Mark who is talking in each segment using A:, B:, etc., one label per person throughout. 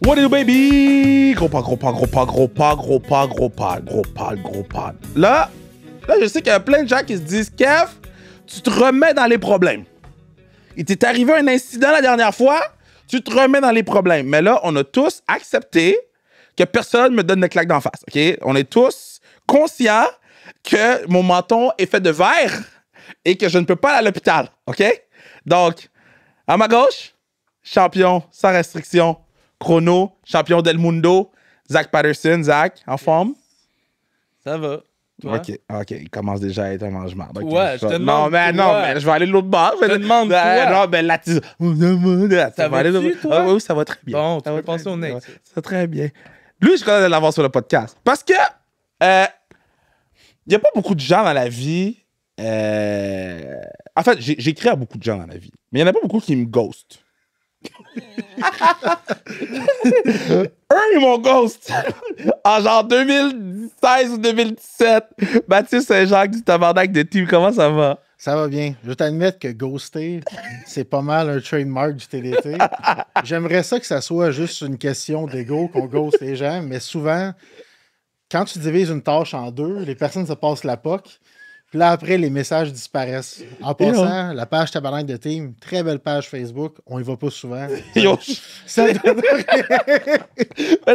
A: What do baby? Gros pas. Là, je sais qu'il y a plein de gens qui se disent, Kev, tu te remets dans les problèmes. Il t'est arrivé un incident la dernière fois, tu te remets dans les problèmes. Mais là, on a tous accepté que personne me donne une claque d'en face, OK? On est tous conscients que mon menton est fait de verre et que je ne peux pas aller à l'hôpital, OK? Donc, à ma gauche, champion sans restriction, chrono, champion del mundo, Zach Patterson. Zach, en forme?
B: Ça va. Toi?
A: OK, il commence déjà à être un mange-marde. Okay,
B: Ouais, je te demande.
A: Non, mais je vais aller de l'autre bord.
B: Je te demande quoi?
A: Non, ben là,
B: Ça va-tu, toi?
A: Oui, ça va très bien.
B: Bon, tu vas penser au nez.
A: Ça va très bien. Lui, je connais de l'avoir sur le podcast. Parce que il n'y a pas beaucoup de gens dans la vie. En fait, j'écris à beaucoup de gens dans la vie. Mais il n'y en a pas beaucoup qui me ghostent. Ils m'ont ghost en genre 2016 ou 2017. Baptiste Saint-Jacques du Tabarnak de Team, comment ça va?
C: Ça va bien. Je vais t'admettre que ghoster, c'est pas mal un trademark du TDT. J'aimerais ça que ça soit juste une question d'ego qu'on ghost les gens, mais souvent, quand tu divises une tâche en deux, les personnes se passent la POC. Puis là, après, les messages disparaissent. En passant, la page Tabarnak de Team, très belle page Facebook. On y va pas souvent. Ça
A: mais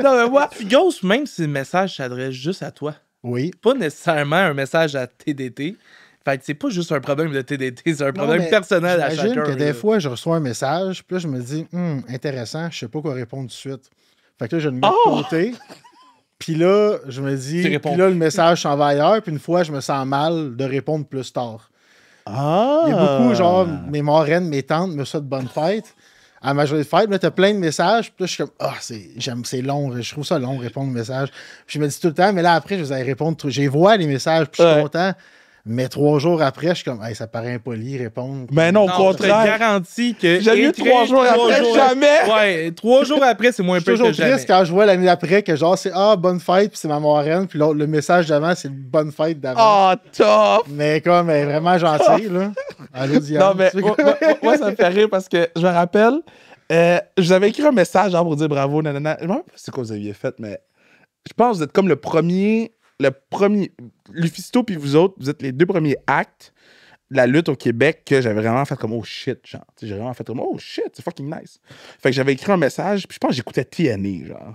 A: non, mais moi...
B: Tu ghostes même si le message s'adresse juste à toi.
C: Oui.
B: Pas nécessairement un message à TDT. Fait que c'est pas juste un problème de TDT, c'est un problème personnel à chacun.
C: J'imagine que des fois, je reçois un message, puis là, je me dis, intéressant, je sais pas quoi répondre tout de suite. Fait que là, je le mets de côté. Puis là, je me dis, puis là, le message s'en va ailleurs, puis une fois, je me sens mal de répondre plus tard. Il y a beaucoup, genre, mes marraines, mes tantes me souhaitent bonne fête. À ma journée de fête, là, t'as plein de messages, puis là, je suis comme, c'est long, je trouve ça long, répondre aux messages. Puis je me dis tout le temps, mais là, après, je vais répondre, j'ai vois les messages, puis je suis content. Mais 3 jours après, je suis comme, hey, ça paraît impoli, répondre.
A: Mais non, au contraire.
B: Je te garantis que.
A: J'ai eu 3 jours après, jamais.
B: Ouais, 3 jours après, c'est moins peu que jamais.
C: Je suis toujours triste quand je vois l'année d'après que genre, c'est bonne fête, puis c'est ma marraine, puis le message d'avant, c'est bonne fête d'avant.
A: Top!
C: Mais comme, elle est vraiment gentille, là. Allô, Diane.
A: Non, mais moi, ça me fait rire parce que je me rappelle, je vous avais écrit un message genre, pour dire bravo, nanana. Je ne me rappelle pas c'est quoi vous aviez fait, mais je pense que vous êtes comme le premier. Lufisto puis vous autres, vous êtes les 2 premiers actes de la lutte au Québec que j'avais vraiment fait comme oh shit, genre. J'ai vraiment fait comme oh shit, c'est fucking nice. Fait que j'avais écrit un message, puis je pense que j'écoutais TNA, genre.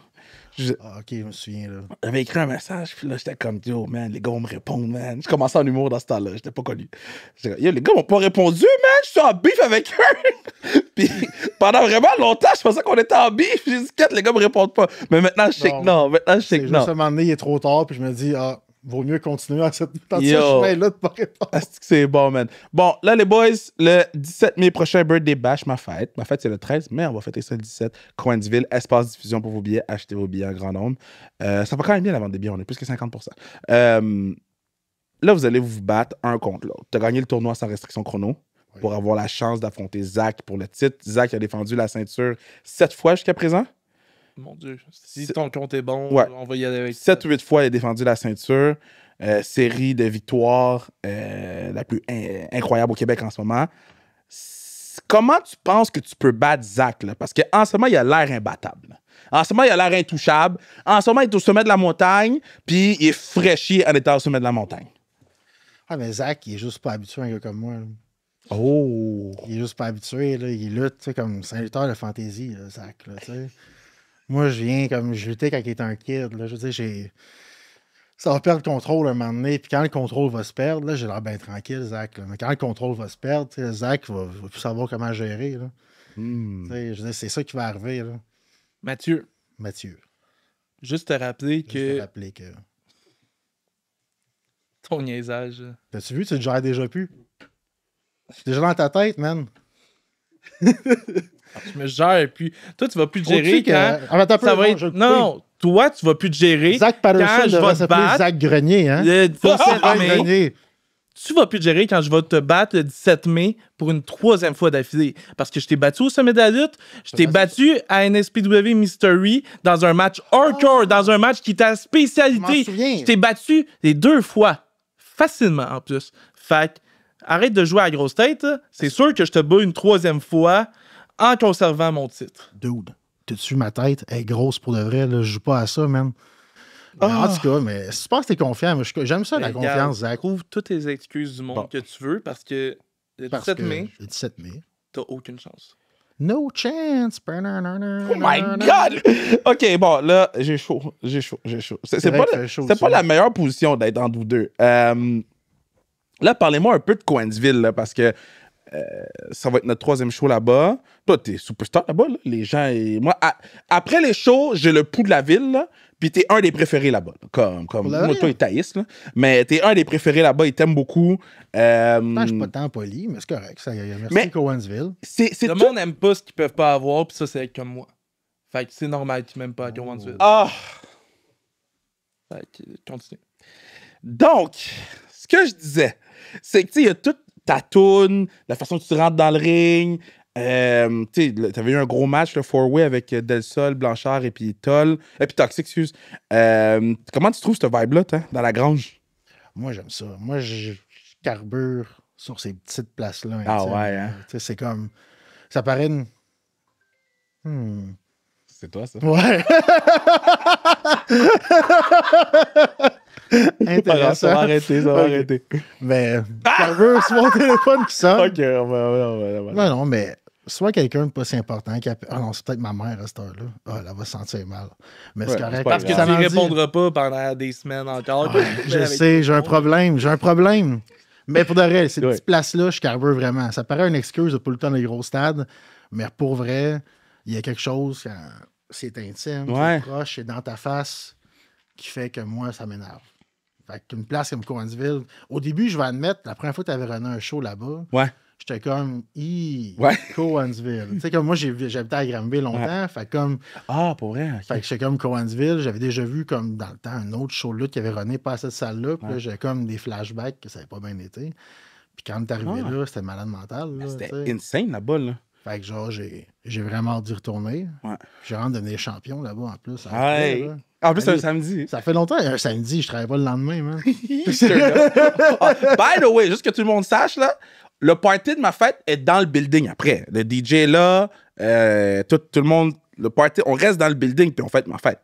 C: Ok, je me souviens, là.
A: J'avais écrit un message, puis là, j'étais comme yo, man, les gars vont me répondre, man. Je commençais en humour dans ce temps-là, j'étais pas connu. J'étais comme, yo, les gars m'ont pas répondu, man, je suis en beef avec eux. Puis pendant vraiment longtemps, je pensais qu'on était en beef. J'ai dit, les gars me répondent pas. Mais maintenant, je sais que non. Maintenant, je sais que non.
C: Juste à un moment donné, il est trop tard, puis je me dis, vaut mieux continuer dans ce chemin-là de pas répondre.
A: C'est bon, man. Bon, là, les boys, le 17 mai prochain, Birthday Bash, ma fête. Ma fête, c'est le 13, mais on va fêter ça le 17. Coinsville, espace diffusion pour vos billets. Achetez vos billets en grand nombre. Ça va quand même bien la vente des billets, on est plus que 50%. Là, vous allez vous battre un contre l'autre. Tu as gagné le tournoi sans restriction chrono pour avoir la chance d'affronter Zach pour le titre. Zach a défendu la ceinture 7 fois jusqu'à présent.
B: Mon Dieu, si ton compte est bon, on va y aller avec
A: 7 ou 8 fois, il a défendu la ceinture. Série de victoires la plus incroyable au Québec en ce moment. Comment tu penses que tu peux battre Zach? Là? Parce qu'en ce moment, il a l'air imbattable. Là. En ce moment, il a l'air intouchable. En ce moment, il est au sommet de la montagne, puis il est fraîchi en étant au sommet de la montagne.
C: Ah, mais Zach, il est juste pas habitué à un gars comme moi. Là.
A: Oh!
C: Il est juste pas habitué. Là. Il lutte, tu sais, comme c'est un lutteur de fantaisie, là, Zach. Là, tu sais. Moi, je viens comme je luttais quand il était un kid. Là. Je veux dire, ça va perdre le contrôle un moment donné. Puis quand le contrôle va se perdre, là, j'ai l'air bien tranquille, Zach. Là. Mais quand le contrôle va se perdre, Zach va plus savoir comment gérer. Là. Je veux dire, c'est ça qui va arriver. Là.
B: Mathieu. Juste te rappeler que. Ton niaisage.
C: T'as-tu vu, tu le gères déjà plus? C'est déjà dans ta tête, man.
B: Je me gère, puis toi, tu vas plus te gérer quand...
C: ça va être...
B: Non, toi, tu vas plus te gérer.
C: Zach Patterson devrait s'appeler Zach Grenier, hein?
B: Le 17 mai. Tu vas plus te gérer quand je vais te battre le 17 mai pour une 3e fois d'affilée. Parce que je t'ai battu au sommet de la lutte, je t'ai battu à NSPW Mystery dans un match hardcore, dans un match qui est ta spécialité. Je t'ai battu les 2 fois. Facilement, en plus. Fait que, arrête de jouer à la grosse tête. C'est sûr que je te bats une 3e fois en conservant mon titre.
C: Dude. t'as-tu ma tête? Elle est grosse pour de vrai, là, je joue pas à ça, man. En tout cas, mais si tu penses que t'es confiant, j'aime ça, la confiance, Zach.
B: Trouve toutes les excuses du monde que tu veux parce que le 17 mai, t'as aucune chance.
C: No chance.
A: Oh my God! OK, bon, là, j'ai chaud. C'est pas la meilleure position d'être entre vous deux. Là, parlez-moi un peu de Coinsville, là, parce que ça va être notre 3e show là-bas. Toi, t'es superstar là-bas, là. Les gens... Moi, après les shows, j'ai le pouls de la ville, là. Puis t'es un des préférés là-bas. Là. Comme moi, toi, il taïs, là. Mais t'es un des préférés là-bas, il t'aime beaucoup.
C: Je suis pas tant poli, mais c'est correct. Merci, Coinsville.
B: Le monde n'aime pas ce qu'ils peuvent pas avoir, puis ça, c'est comme moi. Fait que c'est normal qu'ils m'aiment pas à Coinsville. Fait que, continue.
A: Donc, ce que je disais, c'est que, tu sais, il y a toute ta toune, la façon que tu rentres dans le ring. T'avais eu un gros match, le 4-way avec Del Sol, Blanchard et puis Toll. Et puis Toxic, excuse. Comment tu trouves cette vibe-là, dans la grange?
C: Moi, j'aime ça. Moi, je carbure sur ces petites places-là.
A: Ouais, hein?
C: C'est comme... Ça paraît une...
A: C'est toi, ça?
C: Ouais. Intéressant.
A: Ça va arrêter.
C: Mais carbure sur mon téléphone qui sonne.
A: OK, ouais.
C: Non, mais soit quelqu'un de pas si important qui appelle... Ah non, c'est peut-être ma mère à cette heure-là. Ah, elle va se sentir mal. Mais c'est correct.
B: Parce que tu ne répondras pas pendant des semaines encore.
C: Je sais, j'ai un problème. Mais pour de vrai, ces petites places-là, je carbure vraiment. Ça paraît une excuse de pas le temps dans les gros stades, mais pour vrai, il y a quelque chose quand c'est intime, c'est proche, c'est dans ta face, qui fait que moi, ça m'énerve. Fait qu'une place comme Coinsville, au début, je vais admettre, la première fois que tu avais runné un show là-bas, j'étais comme, Coinsville. Tu sais, comme moi, j'habitais à Granby longtemps, fait comme...
A: Ah, pour vrai? Okay.
C: Fait que j'étais comme Coinsville, j'avais déjà vu, comme dans le temps, un autre show là qui avait runné pas à cette salle-là, puis là, j'avais comme des flashbacks que ça n'avait pas bien été. Puis quand on est arrivé là, c'était malade mental. Là,
A: c'était insane là-bas, là.
C: Fait que genre, j'ai vraiment hâte d'y retourner. J'ai hâte de devenir champion là-bas, en plus.
A: En plus, c'est un samedi.
C: Ça fait longtemps, un samedi, je travaille pas le lendemain, man.
A: By the way, juste que tout le monde sache, là, le party de ma fête est dans le building après. Le DJ est là, tout le monde, le party, on reste dans le building puis on fête ma fête.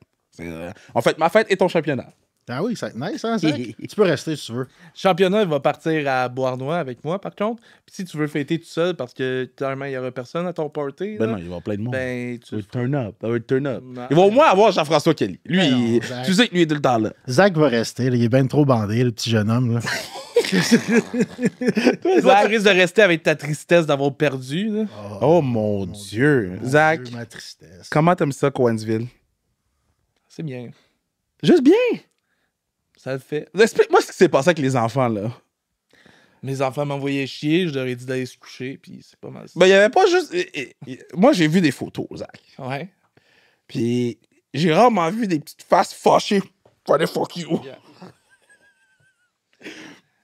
A: On fête ma fête et ton championnat.
C: Ah oui, ça va être nice, hein, Zach? Tu peux rester si tu veux.
B: Le championnat, il va partir à Beauharnois avec moi, par contre. Puis si tu veux fêter tout seul, parce que clairement, il n'y aura personne à ton party.
A: Ben non, il va y avoir plein de monde.
B: Ben,
A: ça va turn up. Il va au moins avoir Jean-François Kelly. Lui, tu sais que lui est tout le temps là.
C: Zach va rester. Là, il est bien trop bandé, le petit jeune homme. Là.
B: Zach risque de rester avec ta tristesse d'avoir perdu. Là.
A: Oh mon Dieu. Zach,
C: Dieu, ma tristesse.
A: Comment t'aimes ça, Coinsville?
B: C'est bien.
A: Juste bien?
B: Ça le fait.
A: Explique-moi ce qui s'est passé avec les enfants, là.
B: Mes enfants m'envoyaient chier, je leur ai dit d'aller se coucher, puis c'est pas mal ça.
A: Ben, il y avait pas juste... Moi, j'ai vu des photos, Zach.
B: Ouais.
A: Puis j'ai rarement vu des petites faces fâchées. Fallait fuck you. Yeah.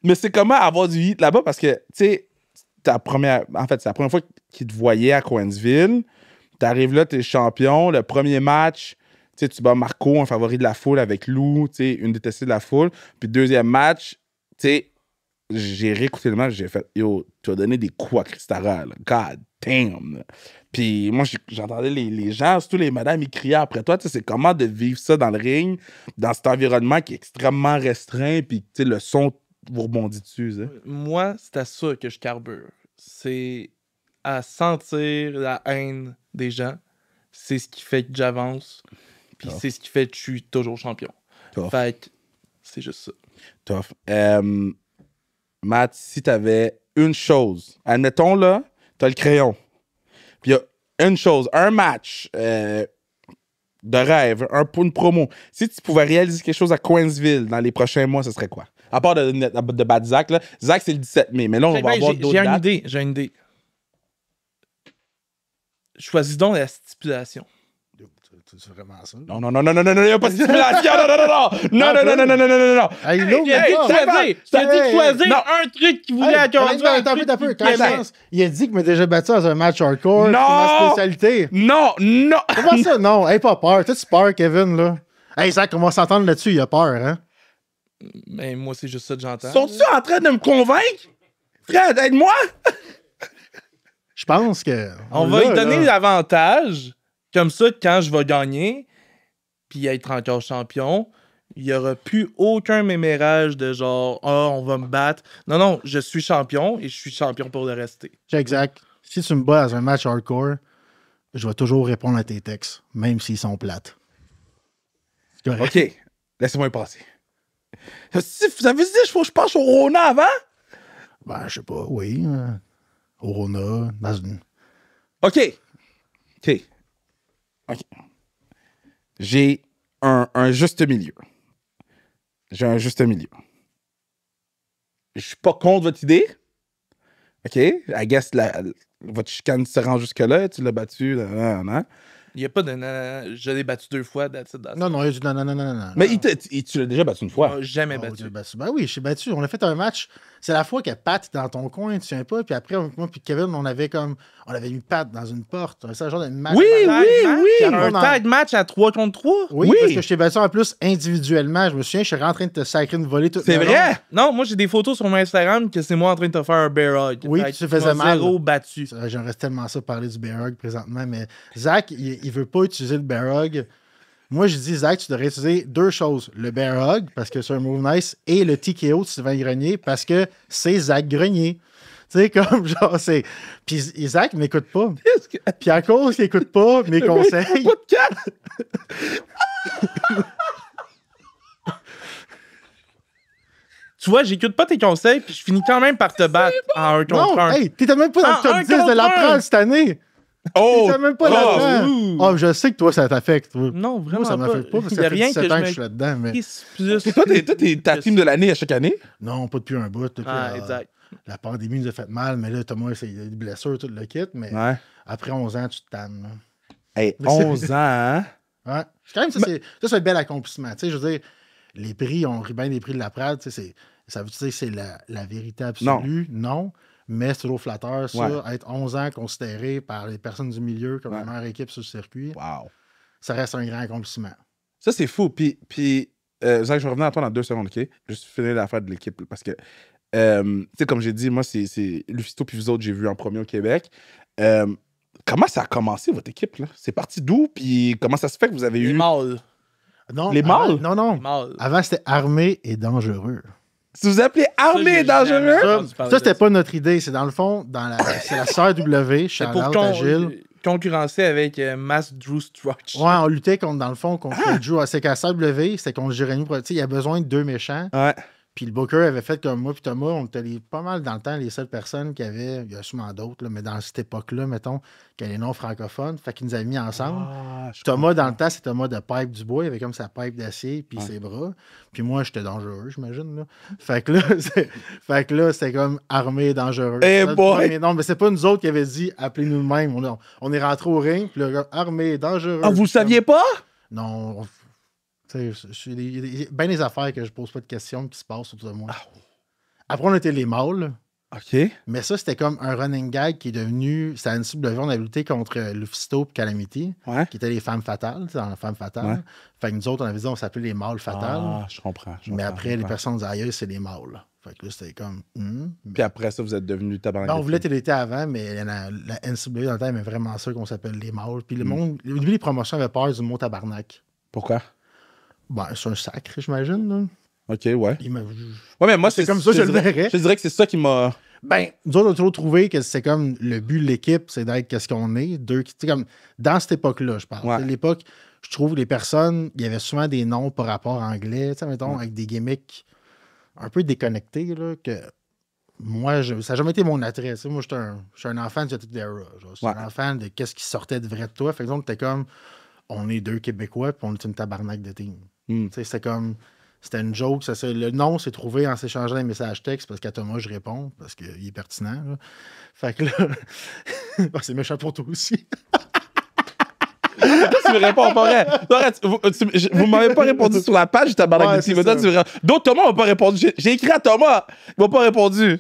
A: Mais c'est comment avoir du hit là-bas, parce que, tu sais, c'est la première fois qu'ils te voyaient à Coinsville. T'arrives là, t'es champion. Le premier match... Tu bats Marco, un favori de la foule, avec Lou, une détestée de la foule. Puis deuxième match, j'ai réécouté le match, j'ai fait « Yo, tu as donné des coups à Cristara, là. God damn! » Puis moi, j'entendais les gens, surtout les madames, ils criaient après toi. C'est comment de vivre ça dans le ring, dans cet environnement qui est extrêmement restreint, puis le son vous rebondit dessus.
B: Moi, c'est à ça que je carbure. C'est à sentir la haine des gens. C'est ce qui fait que j'avance. Puis c'est ce qui fait que je suis toujours champion. Fait que c'est juste ça.
A: Tough. Matt, si t'avais une chose, admettons là, t'as le crayon. Puis il y a une chose, un match de rêve, une promo. Si tu pouvais réaliser quelque chose à Coinsville dans les prochains mois, ce serait quoi? À part de battre Zach, là. Zach, c'est le 17 mai, mais là, on va avoir d'autres dates.
B: J'ai une idée. Choisis donc la stipulation.
C: C'est vraiment ça?
A: Non, il n'y a pas de stipulation. Non.
B: Il a dit de choisir un truc qu'il voulait accorder.
C: Un peu. Il a dit qu'il m'a déjà battu dans un match hardcore. C'est ma spécialité.
A: Non.
C: Comment ça? Non, hey, pas peur. T'as-tu peur, Kevin, là? Hey, Zach, on va s'entendre là-dessus. Il a peur, hein?
B: Mais moi, c'est juste ça que j'entends.
A: Sont-tu en train de me convaincre? Frère, aide-moi!
C: Je pense que...
B: On va lui donner l'avantage... Comme ça, quand je vais gagner, puis être encore champion, il n'y aura plus aucun mémérage de genre, on va me battre. Non, je suis champion et je suis champion pour le rester.
C: Exact. Si tu me bats dans un match hardcore, je vais toujours répondre à tes textes, même s'ils sont plates.
A: C'est correct. OK. Laissez-moi y passer. Si vous avez dit que je passe au Rona avant?
C: Ben, je sais pas, oui. Au Rona, dans une...
A: OK. J'ai un juste milieu. Je suis pas contre votre idée. OK. I guess votre chicane se rend jusque-là. Tu l'as battu. Non.
B: Il n'y a pas de je l'ai battu 2 fois.
C: Non, il y a du non.
A: Mais tu l'as déjà battu une fois.
B: Jamais battu.
C: Ben oui, je suis battu. On a fait un match. C'est la fois que Pat était dans ton coin, tu viens pas. Puis après, moi puis Kevin, on avait mis Pat dans une porte. C'est un genre de match.
A: Oui.
B: Un tag match à 3 contre 3.
C: Oui, parce que je t'ai battu en plus individuellement. Je me souviens, je suis en train de te sacrer une volée toute
A: C'est vrai?
B: Non, moi j'ai des photos sur mon Instagram que c'est moi en train de te faire un bear hug.
C: Oui, tu faisais mal.
B: Zéro battu.
C: J'aimerais tellement ça parler du bear hug présentement, mais Zach, il veut pas utiliser le bear hug. Moi, je dis, Zach, tu devrais utiliser 2 choses. Le bear hug, parce que c'est un move nice, et le TKO de Sylvain Grenier, parce que c'est Zach Grenier. Tu sais, comme genre, c'est. Puis Zach m'écoute pas. Puis à cause qu'il écoute pas mes conseils.
B: Tu vois, j'écoute pas tes conseils, puis je finis quand même par te battre en 1 contre 1.
C: Hey, t'étais même pas dans le top 10 de l'apprendre cette année. T'étais même pas là-dedans. Je sais que toi, ça t'affecte.
B: Non, vraiment.
C: Moi, ça m'affecte pas parce que ça fait 17 ans que je suis là-dedans. Mais...
A: Toi, t'es ta team de l'année à chaque année?
C: Non, pas depuis un bout.
B: Exact.
C: La pandémie nous a fait mal, mais là, Thomas, il y a des blessures, tout le kit. Mais après 11 ans, tu te tannes.
A: Hey, 11 ans, hein?
C: Ouais. Quand même, ça, c'est un bel accomplissement. Tu sais, je veux dire, les prix, on rit bien des prix de la Prade. Ça veut dire que c'est la vérité absolue? Non. Mais c'est toujours flatteur, ça. Être 11 ans considéré par les personnes du milieu comme la meilleure équipe sur le circuit.
A: Wow.
C: Ça reste un grand accomplissement.
A: Ça, c'est fou. Puis Zach, je vais revenir à toi dans 2 secondes, OK? Juste finir l'affaire de l'équipe. Parce que, tu sais, comme j'ai dit, moi, c'est Lufisto puis vous autres, j'ai vu en premier au Québec. Comment ça a commencé, votre équipe, là? C'est parti d'où? Puis comment ça se fait que vous avez eu...
B: Les mâles.
C: Non,
A: les mâles?
C: Non. Avant, c'était armé et dangereux.
A: Si vous appelez armé et dangereux?
C: Ça, c'était pas notre idée. C'est dans le fond, c'est la CRW, Charlotte Agile.
B: Concurrencer avec Mass Drew Strutch.
C: Ouais, on luttait contre Drew. C'est qu'à CRW, c'était contre Jérémy. Il y a besoin de 2 méchants.
A: Ouais.
C: Puis le Booker avait fait comme moi puis Thomas, on était pas mal dans le temps les seules personnes qui avaient, il y a sûrement d'autres, là, mais dans cette époque-là, mettons, qui étaient non francophones, fait qu'ils nous avaient mis ensemble. Thomas, dans le temps, c'est Thomas de pipe du bois, il avait comme sa pipe d'acier puis ses bras. Puis moi, j'étais dangereux, j'imagine. Là. Fait que là, c'était comme armé et dangereux.
A: Boy!
C: Non, mais c'est pas nous autres qui avaient dit appelez-nous de même. On est rentré au ring, puis là, armé et dangereux.
A: Ah, vous le saviez pas?
C: Non, il y a bien des affaires que je pose pas de questions qui se passent autour de moi. Après, on était les mâles.
A: OK.
C: Mais ça, c'était comme un running gag qui est devenu. C'était une NCW, on avait lutté contre Lufisto et Calamity, qui étaient les femmes fatales, dans la femme fatale. Ouais. Fait que nous autres, on avait dit on s'appelait les mâles fatales.
A: Ah, je comprends.
C: Mais après, les personnes ailleurs, c'est les mâles. Fait que là, c'était comme.
A: Puis après ça, vous êtes devenus tabarnak.
C: On voulait l'été avant, mais la NCW dans le temps aimait vraiment ça qu'on s'appelle les mâles. Puis le monde. Au début, les promotions avaient peur du mot tabarnak.
A: Pourquoi?
C: Ben, c'est un sacre, j'imagine. Là.
A: OK, ouais. Ouais, mais moi,
C: c'est comme ça, je le verrais.
A: Je dirais que c'est ça qui m'a.
C: Ben, nous autres, on a toujours trouvé que c'est comme le but de l'équipe, c'est d'être qu'est-ce qu'on est. Comme dans cette époque-là, je parle. Ouais. L'époque, je trouve les personnes, il y avait souvent des noms par rapport à anglais, tu sais, mettons, avec des gimmicks un peu déconnectés, là, que moi, ça n'a jamais été mon attrait. Tu sais, moi, je suis un enfant de cette era. Je suis un enfant de qu'est-ce qui sortait de vrai de toi. Fait que t'es comme, on est 2 Québécois, puis on est une tabarnak de team. Tu sais, c'était comme. C'était une joke. Le nom s'est trouvé en s'échangeant des messages textes parce qu'à Thomas, je réponds parce qu'il est pertinent. Là. Fait que là. C'est méchant pour toi aussi.
A: Tu me réponds pas vrai. Vous m'avez pas répondu sur la page du tabarnak de team. D'autres Thomas m'ont pas répondu. J'ai écrit à Thomas. Il m'a pas répondu.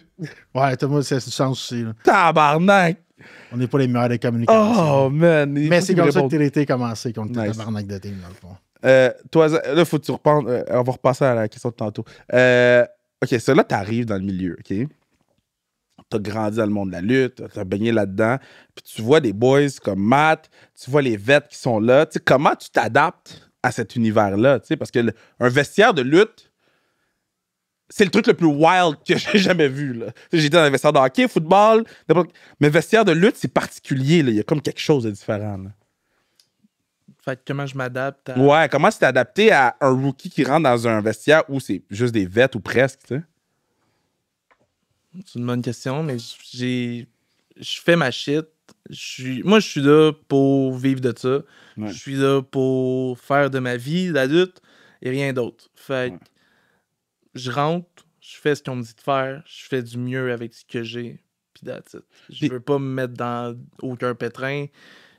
C: Ouais, Thomas, c'est du sens aussi. Là.
A: Tabarnak.
C: On n'est pas les meilleurs des communications.
A: Oh, man.
C: Mais c'est comme ça que l'été a commencé contre le tabarnak de team, dans le fond.
A: Toi, là, faut que tu reprennes. On va repasser à la question de tantôt. OK, ça, là, t'arrives dans le milieu, OK? t'as grandi dans le monde de la lutte, t'as baigné là-dedans, puis tu vois des boys comme Matt, tu vois les vets qui sont là. Tu sais, comment tu t'adaptes à cet univers-là? Tu sais, parce que un vestiaire de lutte, c'est le truc le plus wild que j'ai jamais vu. Là. J'étais dans un vestiaire de hockey, football, mais vestiaire de lutte, c'est particulier. Là. Il y a comme quelque chose de différent. Là.
B: Fait que comment je m'adapte à...
A: Ouais, comment tu t'es adapté à un rookie qui rentre dans un vestiaire où c'est juste des vets ou presque, tu sais?
B: C'est une bonne question, mais je fais ma shit. Moi, je suis là pour vivre de ça. Ouais. Je suis là pour faire de ma vie d'adulte et rien d'autre. Fait que je rentre, je fais ce qu'on me dit de faire, je fais du mieux avec ce que j'ai, puis that's it. Je veux pas me mettre dans aucun pétrin.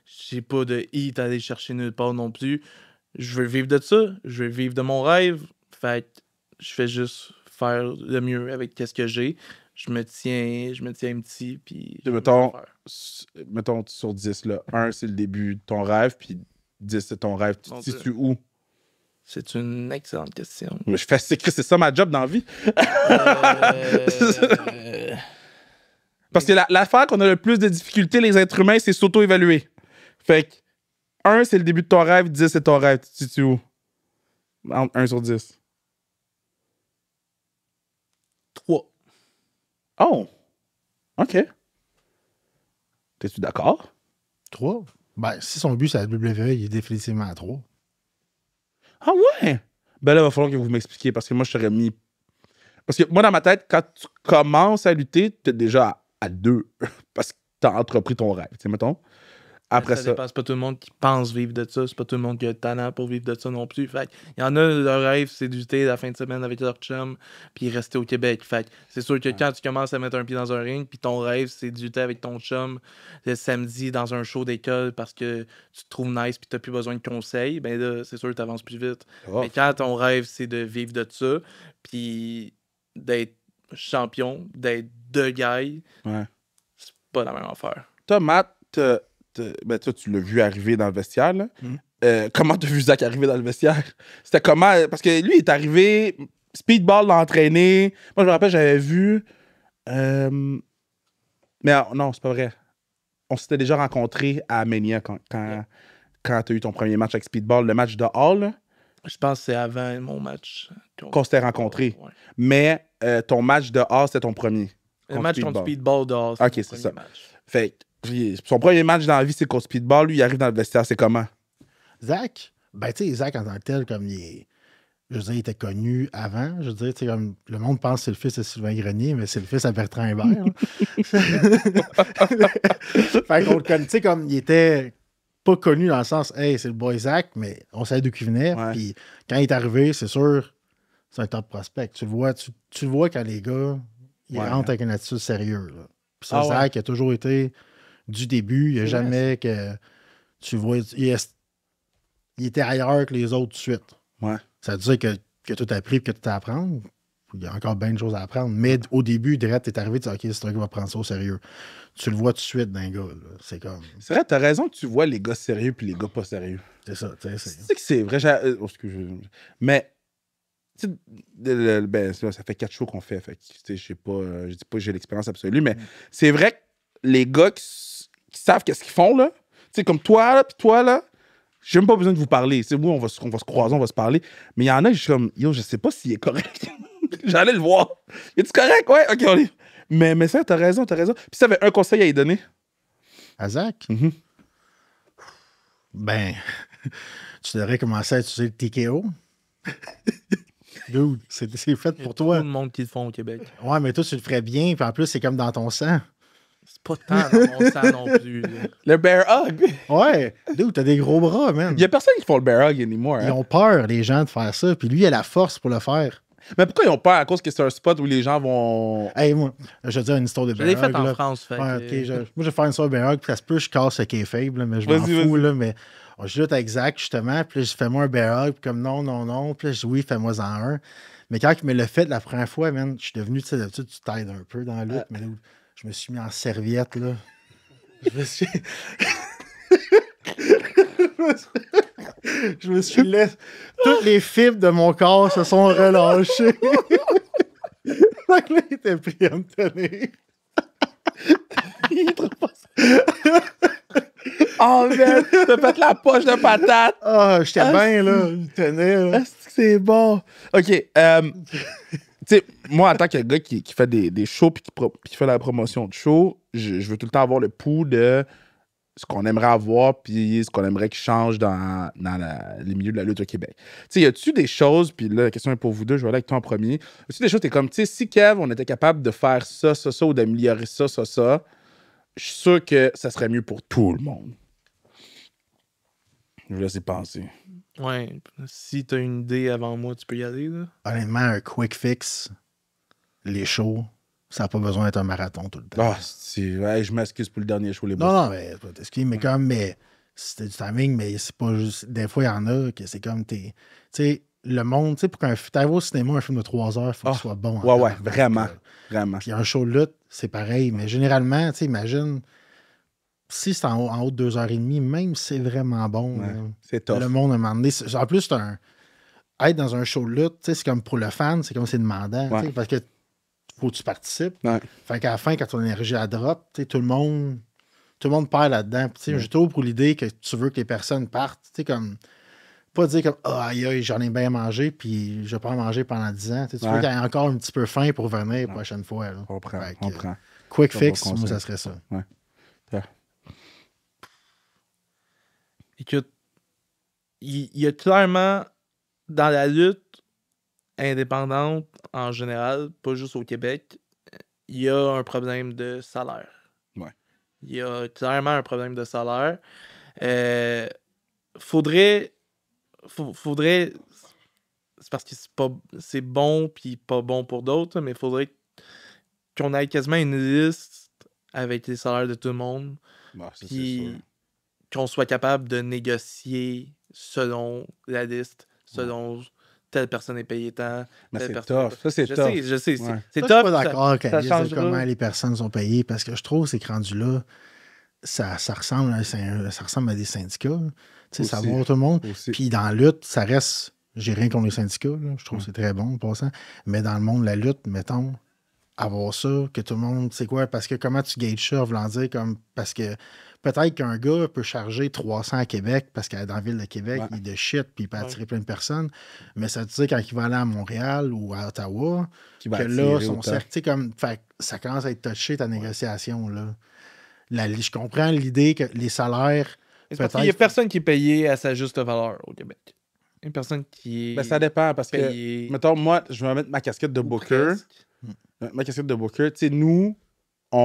B: J'ai pas de hit à aller chercher nulle part non plus. Je veux vivre de ça, je veux vivre de mon rêve. Fait que je fais juste faire le mieux avec ce que j'ai. Je me tiens petit, puis...
A: Mettons sur 10, là. 1, c'est le début de ton rêve, puis 10, c'est ton rêve. Tu te situes où?
B: C'est une excellente question.
A: Mais c'est ça ma job dans la vie. Parce que l'affaire qu'on a le plus de difficultés, les êtres humains, c'est s'auto-évaluer. Fait que 1, c'est le début de ton rêve, 10, c'est ton rêve. Tu te situes où? 1 sur 10.
B: 3.
A: Oh! OK. T'es-tu d'accord?
C: 3? Ben, si son but, c'est la WWE, il est définitivement à 3.
A: Ah ouais? Ben là, il va falloir que vous m'expliquiez, parce que moi, je t'aurais mis... Parce que moi, dans ma tête, quand tu commences à lutter, t'es déjà à 2. Parce que t'as entrepris ton rêve, tu sais, mettons. Après ça...
B: C'est pas tout le monde qui pense vivre de ça. C'est pas tout le monde qui a le talent pour vivre de ça non plus. Fait il y en a, leur rêve, c'est de lutter la fin de semaine avec leur chum puis rester au Québec. Fait c'est sûr que quand tu commences à mettre un pied dans un ring puis ton rêve, c'est de lutter avec ton chum le samedi dans un show d'école parce que tu te trouves nice puis t'as plus besoin de conseils, ben là, c'est sûr que t'avances plus vite. Oh. Mais quand ton rêve, c'est de vivre de ça puis d'être champion, d'être the guy, c'est pas la même affaire.
A: Toi, Matt, ben, toi, tu l'as vu arriver dans le vestiaire, là. Comment t'as vu Zach arriver dans le vestiaire? C'était comment? Parce que lui, il est arrivé, speedball l'entraîner. Moi, je me rappelle, j'avais vu... Mais non, c'est pas vrai. On s'était déjà rencontrés à Mania quand t'as eu ton premier match avec speedball, le match de Hall, là.
B: Je pense que c'est avant mon match.
A: Qu'on s'était rencontrés. Ouais. Mais ton match de Hall, c'était ton premier.
B: Le match contre speedball de Hall,
A: OK, c'est ça. Match. Fait son premier match dans la vie, c'est contre speedball. Lui, il arrive dans le vestiaire. C'est comment?
C: Zach? Ben, tu sais, Zach, en tant que tel, comme je veux dire, il était connu avant. Je veux dire, tu sais, comme le monde pense que c'est le fils de Sylvain Grenier, mais c'est le fils à Bertrand Hébert. Fait qu'on le connaît, tu sais, comme il était pas connu dans le sens, hey, c'est le boy Zach, mais on savait d'où il venait. Puis quand il est arrivé, c'est sûr, c'est un top prospect. Tu le vois quand les gars, ils rentrent avec une attitude sérieuse. Puis ça, Zach a toujours été du début. Il n'y a jamais que tu vois. Il était ailleurs que les autres tout de suite.
A: Ouais.
C: Ça veut dire que tout appris et que tout à apprendre. Il y a encore bien de choses à apprendre. Mais au début, direct, t'es arrivé, tu dis, OK, c'est un gars qui va prendre ça au sérieux. Tu le vois tout de suite d'un gars. Là. C'est comme.
A: C'est vrai, t'as raison que tu vois les gars sérieux puis les gars pas sérieux.
C: C'est ça. Tu
A: sais que c'est vrai. Mais. Ben, ça fait 4 shows qu'on fait. Je dis pas que j'ai l'expérience absolue, mais c'est vrai que les gars qui savent qu'est-ce qu'ils font, là, comme toi, là, puis toi, là, j'ai même pas besoin de vous parler. Oui, on va se croiser, on va se parler. Mais il y en a, je suis comme, yo, je sais pas s'il est correct. J'allais le voir. Es-tu correct? Ouais, ok, on est. Mais ça, t'as raison. Puis ça avait un conseil à y donner.
C: À Zach? Ben, tu devrais commencer à utiliser le TKO. Dude, c'est fait pour toi.
B: Il y a tout le monde qui le font au Québec.
C: Ouais, mais toi, tu le ferais bien, puis en plus, c'est comme dans ton sang.
B: C'est pas tant dans mon sang non plus. Là.
A: Le bear hug.
C: Ouais. Dude, t'as des gros bras, man.
A: Il y a personne qui font le bear hug anymore.
C: Ils ont peur, les gens, de faire ça, puis lui, il a la force pour le faire.
A: Mais pourquoi ils ont peur? À cause que c'est un spot où les gens vont...
C: Hey, moi, je vais dire une histoire de bear hug.
B: Je l'ai fait en France, fait
C: ouais, que... Moi, je vais faire une histoire de bear hug, puis ça se peut, je casse le kayfabe, mais je m'en fous, là, mais... Je lutte avec Zach, justement, puis je fais-moi un bear hug, puis comme non, puis je dis oui, fais-moi-en un. Mais quand il me l'a fait la première fois, man, je suis devenu, tu sais, d'habitude, tu t'aides un peu dans la lutte, mais là, je me suis mis en serviette, là. Je me suis laissé... Toutes les fibres de mon corps se sont relâchées. Fait que là, il était pris à me tenir.
A: Il trouve pas ça. Oh, man, t'as fait la poche de patate.
C: Ah, j'étais bien, là. Je tenais, là.
A: C'est bon. OK. Tu sais, moi, en tant que gars qui fait des shows puis qui fait la promotion de shows, je veux tout le temps avoir le pouls de ce qu'on aimerait avoir puis ce qu'on aimerait qui change dans les milieux de la lutte au Québec. Tu sais, y a-tu des choses, puis là, la question est pour vous deux, je vais aller avec toi en premier. Y a-tu des choses, t'es comme, tu sais, si Kev, on était capable de faire ça, ou d'améliorer ça, je suis sûr que ça serait mieux pour tout le monde. Je vous laisse penser.
B: Ouais, si t'as une idée avant moi, tu peux y aller, là.
C: Honnêtement, un quick fix, les shows, ça n'a pas besoin d'être un marathon tout le temps.
A: Ah, ouais, je m'excuse pour le dernier show, les boys.
C: Non, mais pas t'excuser, mais c'était du timing, mais c'est pas juste. Des fois, il y en a que c'est comme tu sais, le monde, tu sais, pour qu'un t'arrives au cinéma, un film de 3 heures, il faut qu'il soit bon.
A: Ouais, vraiment.
C: Puis un show de lutte, c'est pareil, mais généralement, tu sais, imagine. Si c'est en haut de 2h30, même si c'est vraiment bon,
A: c'est tough.
C: Le monde a demandé. En plus, être dans un show de lutte, c'est comme pour le fan, c'est comme c'est demandant. Parce que faut que tu participes.
A: Ouais.
C: Fait qu'à la fin, quand ton énergie a drop, tout le monde perd là-dedans. Je trouve pour l'idée que tu veux que les personnes partent. Comme pas dire comme aïe, j'en ai bien mangé, puis je vais pas en manger pendant 10 ans. Tu veux qu'il y ait encore un petit peu faim pour venir la prochaine fois. Là.
A: On prend.
C: Quick fix, moi, ça serait ça.
A: Ouais.
B: Écoute, il y a clairement, dans la lutte indépendante en général, pas juste au Québec, il y a un problème de salaire.
A: Ouais.
B: Il y a clairement un problème de salaire. Faudrait c'est parce que c'est bon puis pas bon pour d'autres, mais il faudrait qu'on ait quasiment une liste avec les salaires de tout le monde. Puis qu'on soit capable de négocier selon la liste, selon telle personne est payée tant.
A: Mais c'est tough. Ça, c'est tough.
B: Je sais.
A: Ouais.
B: C'est
C: tough.
B: tough.
C: Je suis pas d'accord avec la liste de comment les personnes sont payées parce que je trouve que c'est que rendu là, ça ressemble à des syndicats. Tu sais, savoir tout le monde. Puis dans la lutte, ça reste. J'ai rien contre les syndicats. Là. Je trouve que c'est très bon, en passant. Mais dans le monde de la lutte, mettons, avoir ça, que tout le monde, c'est quoi? Parce que comment tu gages ça, en voulant dire, parce que peut-être qu'un gars peut charger 300 à Québec, parce qu'elle est dans la ville de Québec, il est de shit, puis il peut attirer plein de personnes. Mais ça veut dire quand il va aller à Montréal ou à Ottawa, que là, son cercle, comme, ça commence à être touché, ta négociation, là. Je comprends l'idée que les salaires...
B: Parce qu'il n'y a personne qui est payé à sa juste valeur au Québec. Il y a une personne qui est...
A: Ben, ça dépend, parce
B: payée...
A: que, mettons, moi, je vais mettre ma casquette de booker. Ma casquette de booker, tu sais, nous, ça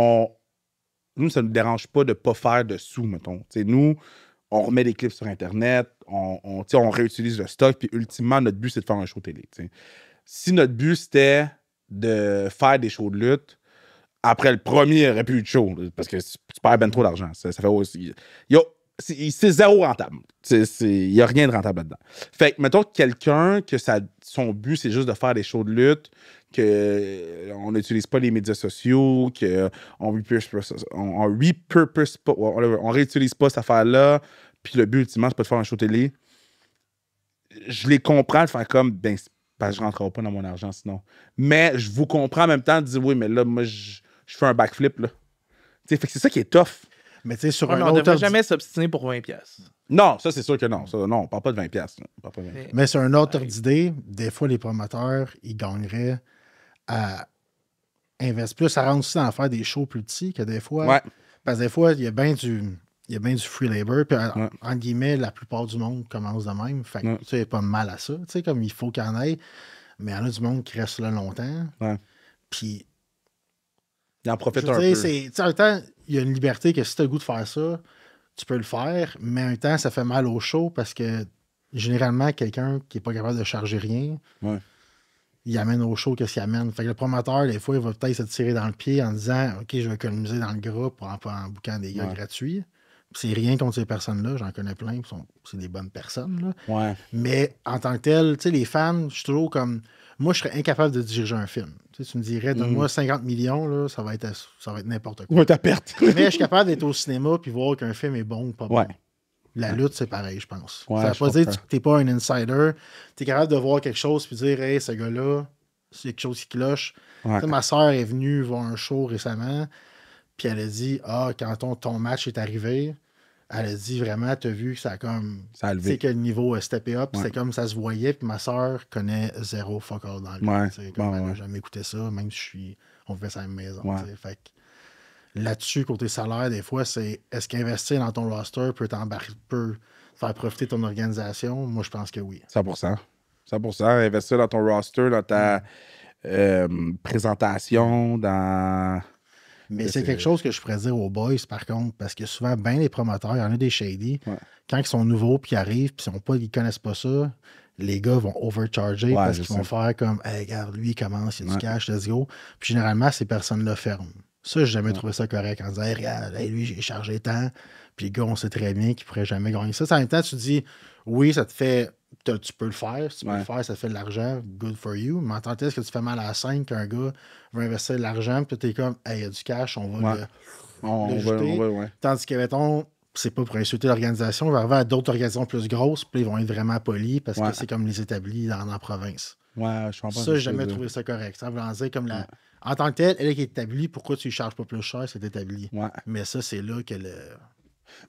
A: ne nous dérange pas de ne pas faire de sous, mettons. Tu sais, nous, on remet des clips sur Internet, on réutilise le stock, puis ultimement, notre but, c'est de faire un show télé. T'sais. Si notre but, c'était de faire des shows de lutte, après le premier, il n'y aurait plus eu de show, parce que tu perds ben trop d'argent. Ça fait aussi... C'est zéro rentable. Il n'y a rien de rentable là-dedans. Fait que, mettons, quelqu'un que son but, c'est juste de faire des shows de lutte, qu'on n'utilise pas les médias sociaux, qu'on réutilise pas cette affaire-là, puis le but, ultimement, c'est pas de faire un show télé. Je les comprends de faire comme, ben, parce que je rentrerai pas dans mon argent sinon. Mais je vous comprends en même temps de dire, oui, mais là, moi, je fais un backflip, là. Fait que c'est ça qui est tough.
C: Mais tu sais, sur
B: on ne devrait jamais s'obstiner pour 20$.
A: Non, ça, c'est sûr que non. Ça, non, on parle pas de 20$.
C: Mais sur un autre d'idée, des fois, les promoteurs, ils gagneraient à investir plus, à rendre aussi dans faire des shows plus petits que des fois.
A: Ouais.
C: Parce que des fois, il y a bien du free labor. Puis, en guillemets, la plupart du monde commence de même. Fait que, tu sais, il n'y a pas de mal à ça. Tu sais, comme il faut qu'il y en ait. Mais il y en a du monde qui reste là longtemps.
A: Ouais.
C: Puis...
A: Il en profite un peu.
C: En même temps, il y a une liberté que si tu as le goût de faire ça, tu peux le faire, mais en même temps, ça fait mal au show parce que généralement, quelqu'un qui n'est pas capable de charger rien, il amène au show qu'est-ce qu'il amène. Fait que le promoteur, des fois, il va peut-être se tirer dans le pied en disant OK, je vais économiser dans le gras en bouquant des gars gratuits. Puis c'est rien contre ces personnes-là, j'en connais plein, c'est des bonnes personnes. Là.
A: Ouais.
C: Mais en tant que tel, tu sais, les fans, je suis toujours comme. Moi, je serais incapable de diriger un film. Tu me dirais, donne-moi 50 millions, là, ça va être n'importe quoi.
A: Ouais, ta perte.
C: Mais je suis capable d'être au cinéma puis voir qu'un film est bon ou pas bon.
A: Ouais.
C: La lutte, c'est pareil, je pense.
A: Ouais,
C: ça veut pas dire que tu n'es pas un insider. Tu es capable de voir quelque chose puis dire, hey, ce gars-là, c'est quelque chose qui cloche. Ouais. Ma soeur est venue voir un show récemment. Puis elle a dit, quand ton match est arrivé, elle a dit vraiment, t'as vu que ça a comme.
A: Ça a levé.
C: Tu sais que le niveau a steppé up, c'était comme ça se voyait, puis ma soeur connaît zéro fuck all dans le
A: Ouais.
C: comme elle n'a jamais écouté ça, même si on fait ça à la maison.
A: Ouais.
C: Fait que là-dessus, côté salaire, des fois, c'est est-ce qu'investir dans ton roster peut faire profiter ton organisation? Moi, je pense que oui.
A: 100%. Investir dans ton roster, dans ta présentation, dans.
C: Mais c'est quelque chose que je pourrais dire aux boys, par contre, parce que souvent, ben les promoteurs, il y en a des shady.
A: Ouais.
C: Quand ils sont nouveaux, puis ils arrivent, puis ils connaissent pas ça, les gars vont overcharger parce qu'ils vont faire comme, hey, regarde, lui, il commence, il y a du cash, let's go. Puis généralement, ces personnes-là ferment. Ça, j'ai jamais trouvé ça correct en disant, hey, regarde, hey, lui, j'ai chargé tant. Puis les gars, on sait très bien qu'ils pourraient jamais gagner ça. En même temps, tu dis, oui, ça te fait. Tu peux le faire. Si tu peux le faire, ça te fait de l'argent. Good for you. Mais en tant que est-ce que tu fais mal à la scène qu'un gars veut investir de l'argent, puis tu es comme, hey, il y a du cash, on va le jeter. Tandis que, mettons, c'est pas pour insulter l'organisation, on va arriver à d'autres organisations plus grosses, puis ils vont être vraiment polis parce que c'est comme les établis dans la province.
A: Ouais, je comprends.
C: Ça, j'ai jamais trouvé ça correct. Ça veut dire comme en tant que tel, elle qui est établie, pourquoi tu ne charges pas plus cher, c'est établi.
A: Ouais.
C: Mais ça, c'est là que le.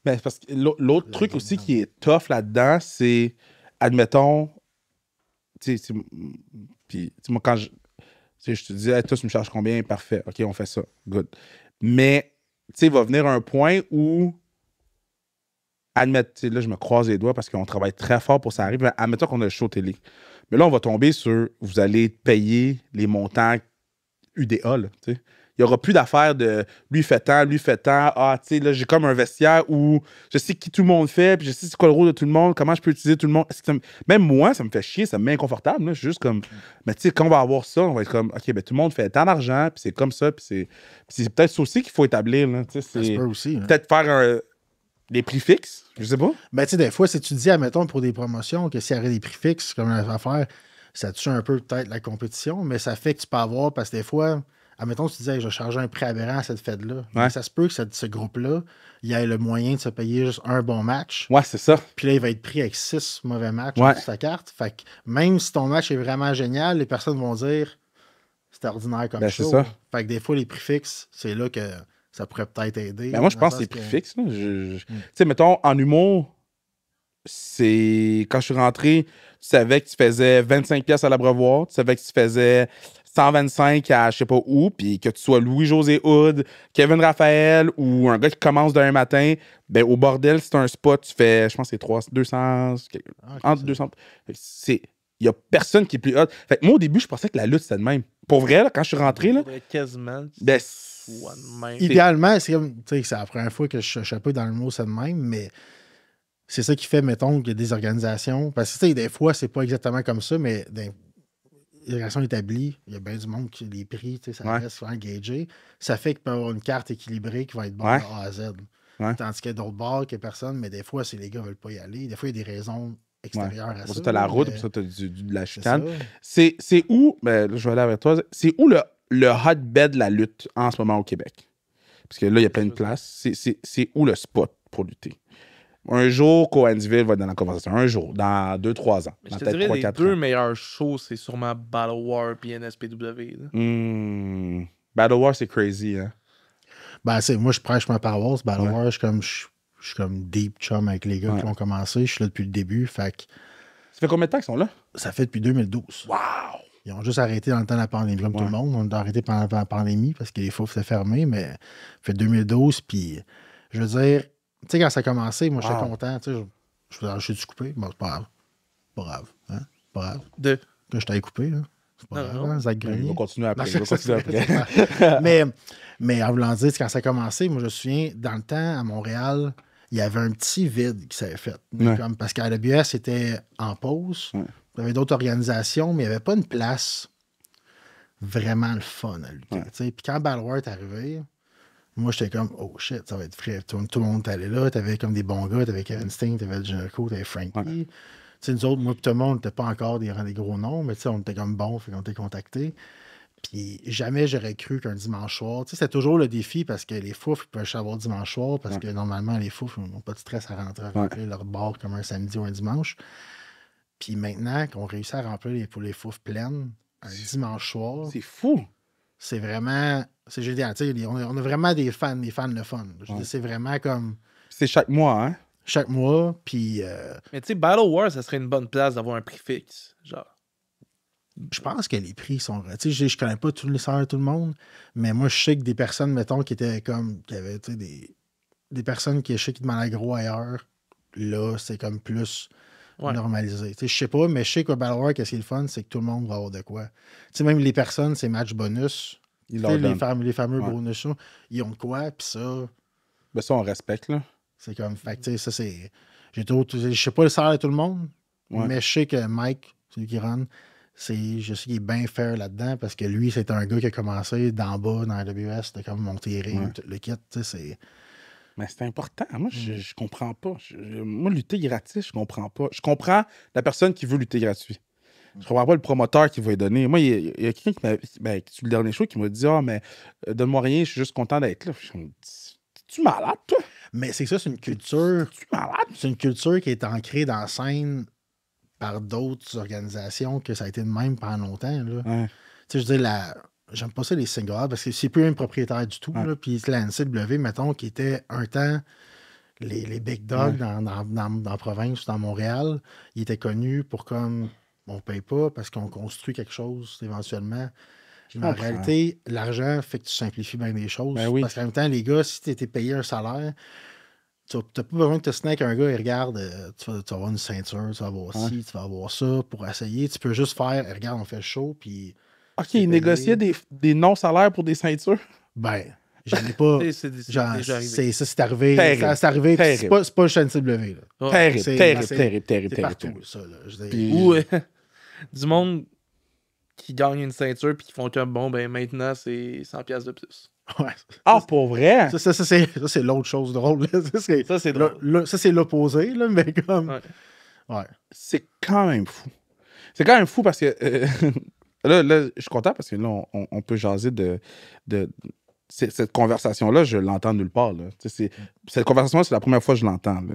A: Ben, parce que l'autre truc aussi qui est tough là-dedans, c'est, admettons, tu sais, moi, quand je te dis, hey, toi, tu me charges combien? Parfait. OK, on fait ça. Good. Mais, tu sais, il va venir un point où, là, je me croise les doigts parce qu'on travaille très fort pour ça arrive. Admettons qu'on a le show télé. Mais là, on va tomber sur, vous allez payer les montants UDA, là, tu sais. Il n'y aura plus d'affaires de lui fait tant. Ah, tu sais, là, j'ai comme un vestiaire où je sais qui tout le monde fait, puis je sais c'est quoi le rôle de tout le monde, comment je peux utiliser tout le monde. Même moi, ça me fait chier, ça me met inconfortable. Là. Je suis juste comme, mais tu sais, quand on va avoir ça, on va être comme, OK, ben tout le monde fait tant d'argent, puis c'est comme ça, puis c'est peut-être ça aussi qu'il faut établir. Là, ça
C: se peut aussi.
A: Peut-être faire des prix fixes, je sais pas.
C: Ben, tu sais, des fois, si tu dis, admettons, pour des promotions, que s'il y avait des prix fixes, comme l'affaire, ça tue un peu peut-être la compétition, mais ça fait que tu peux avoir, parce que des fois. Admettons, tu disais, je vais charger un prix aberrant à cette fête-là. Ouais. Ça se peut que ce groupe-là, il ait le moyen de se payer juste un bon match.
A: Ouais, c'est ça.
C: Puis là, il va être pris avec 6 mauvais matchs sur sa carte. Fait que même si ton match est vraiment génial, les personnes vont dire c'est ordinaire comme ça.
A: Ça.
C: Fait que des fois, les prix fixes, c'est là que ça pourrait peut-être aider.
A: Ben moi, je pense que c'est prix fixes. Tu sais, mettons, en humour, c'est quand je suis rentré, tu savais que tu faisais 25$ à l'Abreuvoir, tu savais que tu faisais 125 à je sais pas où, puis que tu sois Louis-José Hood, Kevin Raphaël ou un gars qui commence d'un matin, ben au bordel, c'est un spot, tu fais, je pense que c'est 200, entre 200. Il y a personne qui est plus hot. Fait que moi, au début, je pensais que la lutte, c'était le même. Pour vrai, là, quand je suis rentré, là.
B: Quasiment.
A: Ben,
C: idéalement, c'est comme, tu sais, c'est la première fois que je suis un peu dans le mot, c'est le même, mais c'est ça qui fait, mettons, qu'il y a des organisations. Parce que, tu sais, des fois, c'est pas exactement comme ça, mais les organisations établies, il y a bien du monde qui les prix, tu sais, ça reste souvent gagé. Ça fait qu'il peut y avoir une carte équilibrée qui va être bonne de A à Z. Tandis qu'il y a d'autres bars qu'il n'y a personne, mais des fois, c'est les gars ne veulent pas y aller. Des fois, il y a des raisons extérieures à ça.
A: Pour ça, tu as la route, pour ça, tu as de la chicane. C'est où, ben, là, je vais aller avec toi, c'est où le hotbed de la lutte en ce moment au Québec? Parce que là, il y a plein de places. C'est où le spot pour lutter? Un jour, Coansville va être dans la conversation. Un jour, dans 2-3 ans.
B: Mais je te dirais, les deux meilleurs shows, c'est sûrement Battle War et NSPW.
A: Battle War, c'est crazy, hein?
C: Ben, moi, je prêche ma paroisse. Battle War, je suis comme deep chum avec les gars qui ont commencé. Je suis là depuis le début. Fait que...
A: Ça fait combien de temps qu'ils sont là?
C: Ça fait depuis 2012.
A: Wow!
C: Ils ont juste arrêté dans le temps de la pandémie, comme tout le monde. On a arrêté pendant la pandémie parce que les fous étaient fermés, mais ça fait 2012. Puis, je veux dire... Tu sais, quand ça a commencé, moi, j'étais content. Tu sais, je suis coupé. Bon, c'est pas grave. Pas grave. Hein? Pas grave. Que je t'aille coupé, là. C'est pas grave, hein, Zach Grenier.
A: On va continuer après.
C: mais en voulant dire, quand ça a commencé, moi, je me souviens, dans le temps, à Montréal, il y avait un petit vide qui s'avait fait. Parce qu'à l'ABS, c'était en pause. Il y avait d'autres organisations, mais il n'y avait pas une place vraiment le fun à lutter. Puis quand Battle War est arrivé... Moi, j'étais comme, oh shit, ça va être frais. Tout le monde est allé là. T'avais comme des bons gars. T'avais Kevin Sting, t'avais Jericho, t'avais Frankie. Tu sais, nous autres, moi, tout le monde n'était pas encore des gros noms, mais tu sais, on était comme bons, fait qu'on était contactés. Puis jamais j'aurais cru qu'un dimanche soir, tu sais, c'était toujours le défi parce que les foufs, ils peuvent avoir dimanche soir parce que normalement, les foufs n'ont pas de stress à remplir leur bar comme un samedi ou un dimanche. Puis maintenant, qu'on réussit à remplir les foufs pleines un dimanche soir.
A: C'est fou!
C: C'est vraiment C'est génial. On a vraiment des fans le fun. C'est vraiment comme...
A: C'est chaque mois, hein?
C: Chaque mois, puis...
B: Mais tu sais, Battle War, ça serait une bonne place d'avoir un prix fixe, genre.
C: Je pense que les prix sont... Tu sais, je connais pas tous les salaires de tout le monde, mais moi, je sais que des personnes, mettons, qui étaient comme... qui avaient, tu sais, des personnes qui, je sais, qui demandaient gros ailleurs, là, c'est comme plus normalisé. Tu sais, je sais pas, mais je sais qu'au Battle War, qu'est-ce qui est le fun, c'est que tout le monde va avoir de quoi. Tu sais, même les personnes, c'est match bonus. Les fameux bonus, ils ont de quoi, puis ça...
A: Ben ça, on respecte, là.
C: C'est comme... Fait tu sais, ça, c'est... Je sais pas le salaire de tout le monde, mais je sais que Mike, celui qui run... Je sais qu'il est bien fair là-dedans parce que lui, c'est un gars qui a commencé d'en bas dans la WS, c'était comme monter le kit, tu sais, c'est...
A: Mais c'est important. Moi, je comprends pas. Moi, lutter gratuit, je comprends pas. Je comprends la personne qui veut lutter gratuit. Je comprends pas le promoteur qui va lui donner. Moi, il y a quelqu'un qui m'a... sur le dernier show qui m'a dit « Ah, mais donne-moi rien, je suis juste content d'être là. » Je me dis « Es-tu malade, toi? »
C: Mais c'est ça, c'est une culture...
A: Es-tu malade?
C: C'est une culture qui est ancrée dans la scène par d'autres organisations que ça a été de même pendant longtemps. Là.
A: Ouais.
C: Tu sais, je veux dire, j'aime pas ça les singles parce que c'est plus un propriétaire du tout. Là. Puis la NCW, mettons, qui était un temps les big dogs dans la province, dans Montréal, ils étaient connus pour comme on paye pas parce qu'on construit quelque chose éventuellement. Mais en réalité, l'argent fait que tu simplifies bien des choses.
A: Ben oui.
C: Parce qu'en même temps, les gars, si tu étais payé un salaire, tu n'as pas besoin de te snack un gars et regarde, tu vas avoir une ceinture, tu vas avoir ci, tu vas avoir ça pour essayer. Tu peux juste faire, regarde, on fait le show, puis...
A: OK, ils négociaient des non-salaires pour des ceintures?
C: Ben, j'en ai pas...
B: c'est déjà arrivé.
C: C'est arrivé.
A: Terrible.
C: C'est arrivé,
A: Terrible.
C: c'est pas le NCW.
B: Ouais.
A: Terrible.
C: C'est partout, ça. Là. Je veux dire,
A: Puis-
B: Ou du monde qui gagne une ceinture puis qui font comme bon, ben maintenant, c'est 100$ de plus.
C: ouais.
A: Ah, pour vrai?
C: Ça, c'est l'autre chose drôle. Là.
B: Ça, c'est drôle.
C: Ça, c'est l'opposé, là, mais comme... Ouais.
A: C'est quand même fou. C'est quand même fou parce que... là, je suis content parce que là, on peut jaser de cette conversation-là, je l'entends nulle part. Là. Cette conversation-là, c'est la première fois que je l'entends. Là.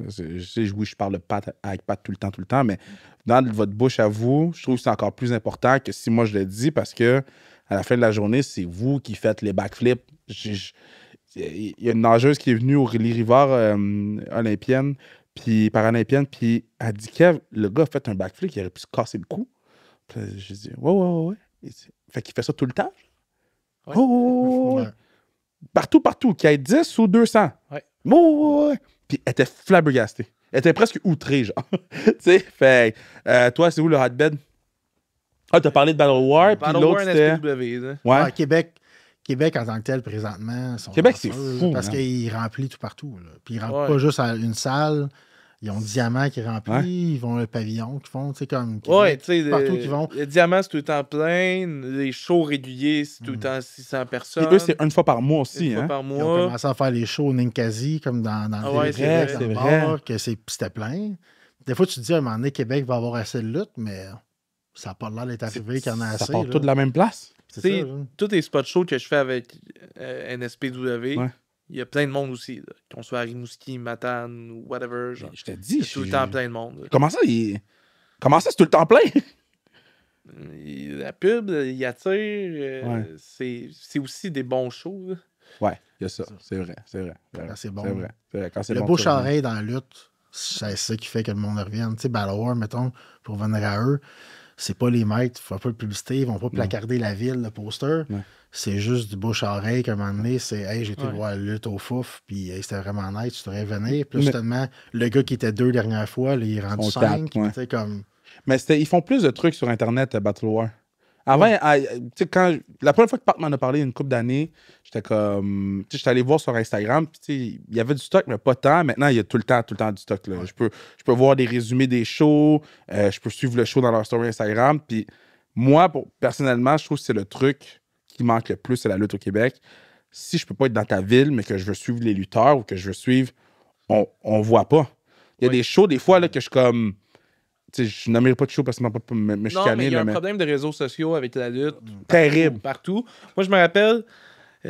A: Oui, je parle avec Pat tout le temps, mais dans votre bouche à vous, je trouve que c'est encore plus important que si moi je le dis parce que à la fin de la journée, c'est vous qui faites les backflips. Il y a une nageuse qui est venue au Rallye Rivard olympienne, puis paralympienne, puis elle dit Kev, le gars a fait un backflip, il aurait pu se casser le cou. Puis j'ai dit ouais. Fait qu'il fait ça tout le temps.
B: Ouais.
A: Ouais. Partout, qu'il y ait 10 ou 200.
B: Ouais.
A: Ouais. Puis elle était flabbergastée. Elle était presque outrée, genre. Tu sais, fait toi, c'est où le hotbed? Ah, t'as parlé de Battle War, puis l'autre, c'était...
B: SPW,
C: Ouais, Québec, en tant que tel, présentement, sont
A: Québec, c'est
C: chanceux,
A: fou,
C: parce
A: hein.
C: qu'il remplit tout partout. Là. Puis ils remplissent pas juste à une salle. Ils ont Diamant qui remplit, ils vont le pavillon qui font, tu sais, comme Québec,
B: ouais, tu sais,
C: partout qui vont.
B: Le Diamant, c'est tout le temps plein. Les shows réguliers, c'est tout le temps 600 personnes.
A: Et eux, c'est une fois par mois aussi,
B: Une fois
A: hein.
B: par
C: Ils ont
B: mois.
C: commencé à faire les shows au Ninkasi, comme dans le
B: ouais,
C: Québec,
B: c'est
C: dans le
A: vrai.
C: bar, que c'était plein. Des fois, tu te dis, à un moment donné, Québec va avoir assez de lutte, mais ça n'a pas l'air d'être arrivé qu'il y en a assez.
A: Ça part
C: là.
A: tout de la même place.
C: C'est
B: Tu sais,
C: ça, là.
B: tous les spots shows que je fais avec NSPW,
A: Ouais.
B: il y a plein de monde aussi. Là. Qu'on soit à Rimouski, Matane ou whatever. Genre.
A: Je te dis.
B: Il y a tout le temps plein de monde. Là.
A: Comment ça, c'est tout le temps plein?
B: La pub, il attire.
A: Ouais.
B: C'est aussi des bons shows. Là.
A: Ouais, il y a ça. C'est vrai.
C: Quand c'est bon.
A: C'est vrai. Quand c'est
C: Le
A: bon,
C: bouche
A: ça
C: à
A: revient.
C: oreille dans la lutte, c'est ça qui fait que le monde revienne. Tu sais, Battle War, mettons, pour venir à eux, c'est pas les maîtres, ils font pas de publicité, ils vont pas placarder la ville, le poster.
A: Ouais.
C: C'est juste du bouche à oreille qu'à un moment donné, c'est hey, j'ai été
B: Ouais.
C: voir la lutte au fouf, puis hey, c'était vraiment nice, tu devrais venir. Puis là, soudainement, le gars qui était 2 dernières fois, là, il est rendu
A: Sont
C: 5.
A: quatre, ouais.
C: Tu sais, comme.
A: Mais ils font plus de trucs sur Internet, Battle War. Avant, tu sais, la première fois que Pat m'en a parlé, une couple d'années, j'étais comme... Tu sais, j'étais allé voir sur Instagram, puis tu sais, il y avait du stock, mais pas tant. Maintenant, il y a tout le temps du stock. Là.
C: Ouais.
A: Je peux voir des résumés des shows, je peux suivre le show dans leur story Instagram. Puis moi, personnellement, je trouve que c'est le truc qui manque le plus, c'est la lutte au Québec. Si je peux pas être dans ta ville, mais que je veux suivre les lutteurs ou que je veux suivre, on voit pas. Il y a des shows, des fois, là, que je suis comme... Tu sais, je n'aimerais pas de show parce que je ne pas me
B: Non,
A: chicaner.
B: mais il y a
A: là,
B: un
A: mais...
B: problème de réseaux sociaux avec la lutte.
A: Terrible.
B: Partout. Moi, je me rappelle, tu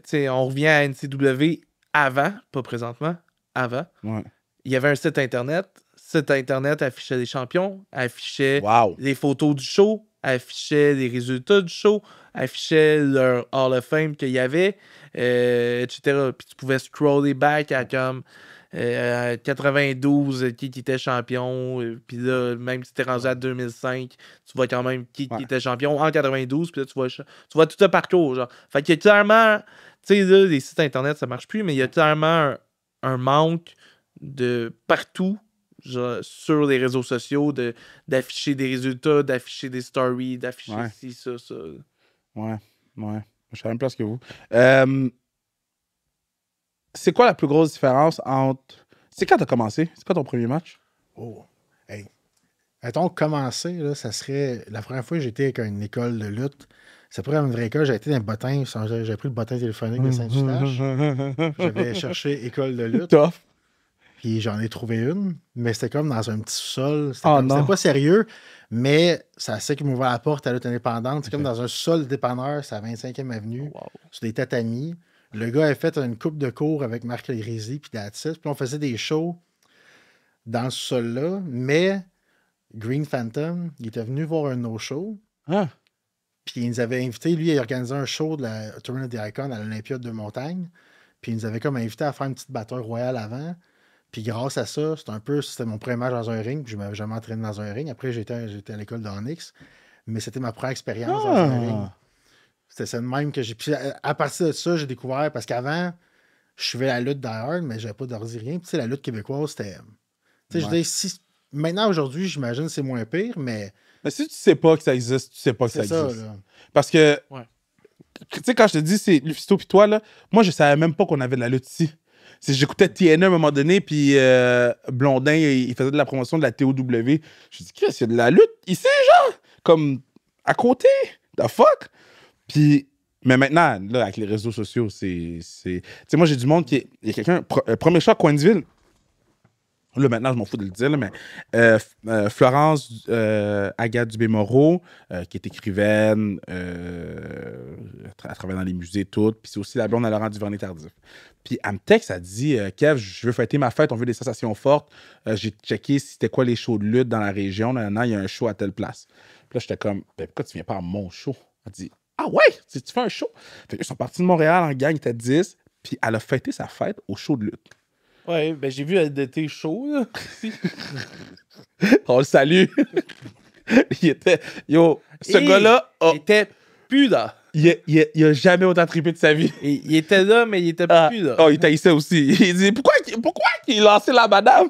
B: sais, on revient à NCW avant, pas présentement, avant.
A: Ouais.
B: Il y avait un site Internet. Ce site Internet affichait les champions, affichait
A: Wow.
B: les photos du show, affichaient les résultats du show, affichaient leur Hall of Fame qu'il y avait, etc. Puis tu pouvais scroller back à comme 92, qui était champion. Puis là, même si t'es rendu à 2005, tu vois quand même qui était champion en 92. Puis là, tu vois tout le parcours. Genre. Fait qu'il y a clairement... Tu sais, là, les sites internet, ça marche plus, mais il y a clairement un manque de partout, genre, sur les réseaux sociaux, d'afficher des résultats, d'afficher des stories, d'afficher ci, ça.
A: Ouais. Je suis à la même place que vous. C'est quoi la plus grosse différence entre... C'est quand t'as commencé? C'est quoi ton premier match?
C: Oh, hey. Mettons, commencer, là, ça serait... La première fois que j'étais avec une école de lutte, c'est pas une vraie école, j'ai été dans le bottin, j'ai pris le bottin téléphonique de Saint-Eustache. J'avais cherché école de lutte.
A: Tough.
C: Puis j'en ai trouvé une, mais c'était comme dans un petit sol. C'était pas sérieux, mais ça c'est qui m'ouvrait la porte à lutte indépendante. C'est comme dans un sol dépanneur, c'est à 25e Avenue, sur des tatamis. Le gars a fait une coupe de cours avec Marc Lérisy, puis that's it. Puis on faisait des shows dans ce sol-là, mais Green Phantom, il était venu voir un de nos shows.
A: Ah.
C: Puis il nous avait invité, lui, il organisé un show de la Tournament of the Icon à l'Olympiade de Montagne. Puis il nous avait comme invité à faire une petite bataille royale avant. Puis grâce à ça, c'était mon premier match dans un ring, puis je m'avais jamais entraîné dans un ring. Après, j'étais à l'école d'Onyx, mais c'était ma première expérience dans un ring. C'était ça de même que j'ai... Puis à partir de ça, j'ai découvert, parce qu'avant, je suivais la lutte d'ailleurs, mais j'avais pas d'ordi rien. Puis tu sais, la lutte québécoise, c'était... Tu sais, je dis, maintenant, aujourd'hui, j'imagine que c'est moins pire, mais...
A: Mais si tu sais pas que ça existe, tu sais pas que ça existe.
C: Là.
A: Parce que, tu sais, quand je te dis, c'est Lufisto pis toi, là, moi, je savais même pas qu'on avait de la lutte ici. J'écoutais TNA à un moment donné, puis Blondin, il faisait de la promotion de la TOW. Je me dis, Chris, il y a de la lutte ici, genre, comme à côté, the fuck? Puis, mais maintenant, là, avec les réseaux sociaux, c'est... Tu sais, moi, j'ai du monde qui... Il y a quelqu'un... Premier choc, Coinsville. Là, maintenant, je m'en fous de le dire, là, mais Florence Agathe Dubé-Moreau, qui est écrivaine, elle travaille dans les musées, tout. Puis c'est aussi la blonde à Laurent Duvernay-Tardif. Puis elle me texte, elle dit Kev, je veux fêter ma fête, on veut des sensations fortes. J'ai checké c'était quoi les shows de lutte dans la région. Là, il y a un show à telle place. Puis là, j'étais comme, ben, pourquoi tu viens pas à mon show? Elle dit, ah ouais, tu fais un show? Fait que ils sont partis de Montréal en gang, ils étaient 10. Puis elle a fêté sa fête au show de lutte.
B: Ouais, ben j'ai vu LDT chaud, là.
A: On le salue. Il était... Yo, ce gars-là...
B: Il était plus là.
A: Il a jamais autant trippé de sa vie.
B: Il était là, mais il était plus là.
A: Oh, il taillissait aussi. Il dit, pourquoi il a lancé la madame?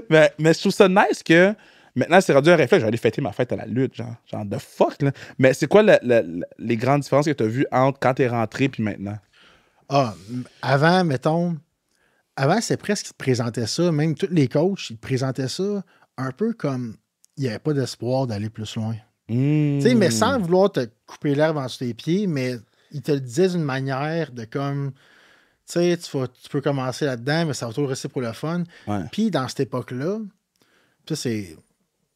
A: mais je trouve ça nice que... Maintenant, c'est rendu un réflexe. Je vais aller fêter ma fête à la lutte, genre de fuck, là. Mais c'est quoi les grandes différences que tu as vues entre quand t'es rentré puis maintenant?
C: Ah, avant, mettons... Avant, c'est presque qu'ils te présentaient ça, même tous les coachs, ils te présentaient ça un peu comme il n'y avait pas d'espoir d'aller plus loin. Tu sais, mais sans vouloir te couper l'herbe en dessous des pieds, mais ils te le disaient d'une manière de comme, tu sais, tu peux commencer là-dedans, mais ça va toujours rester pour le fun.
A: Ouais.
C: Puis dans cette époque-là, ça c'est,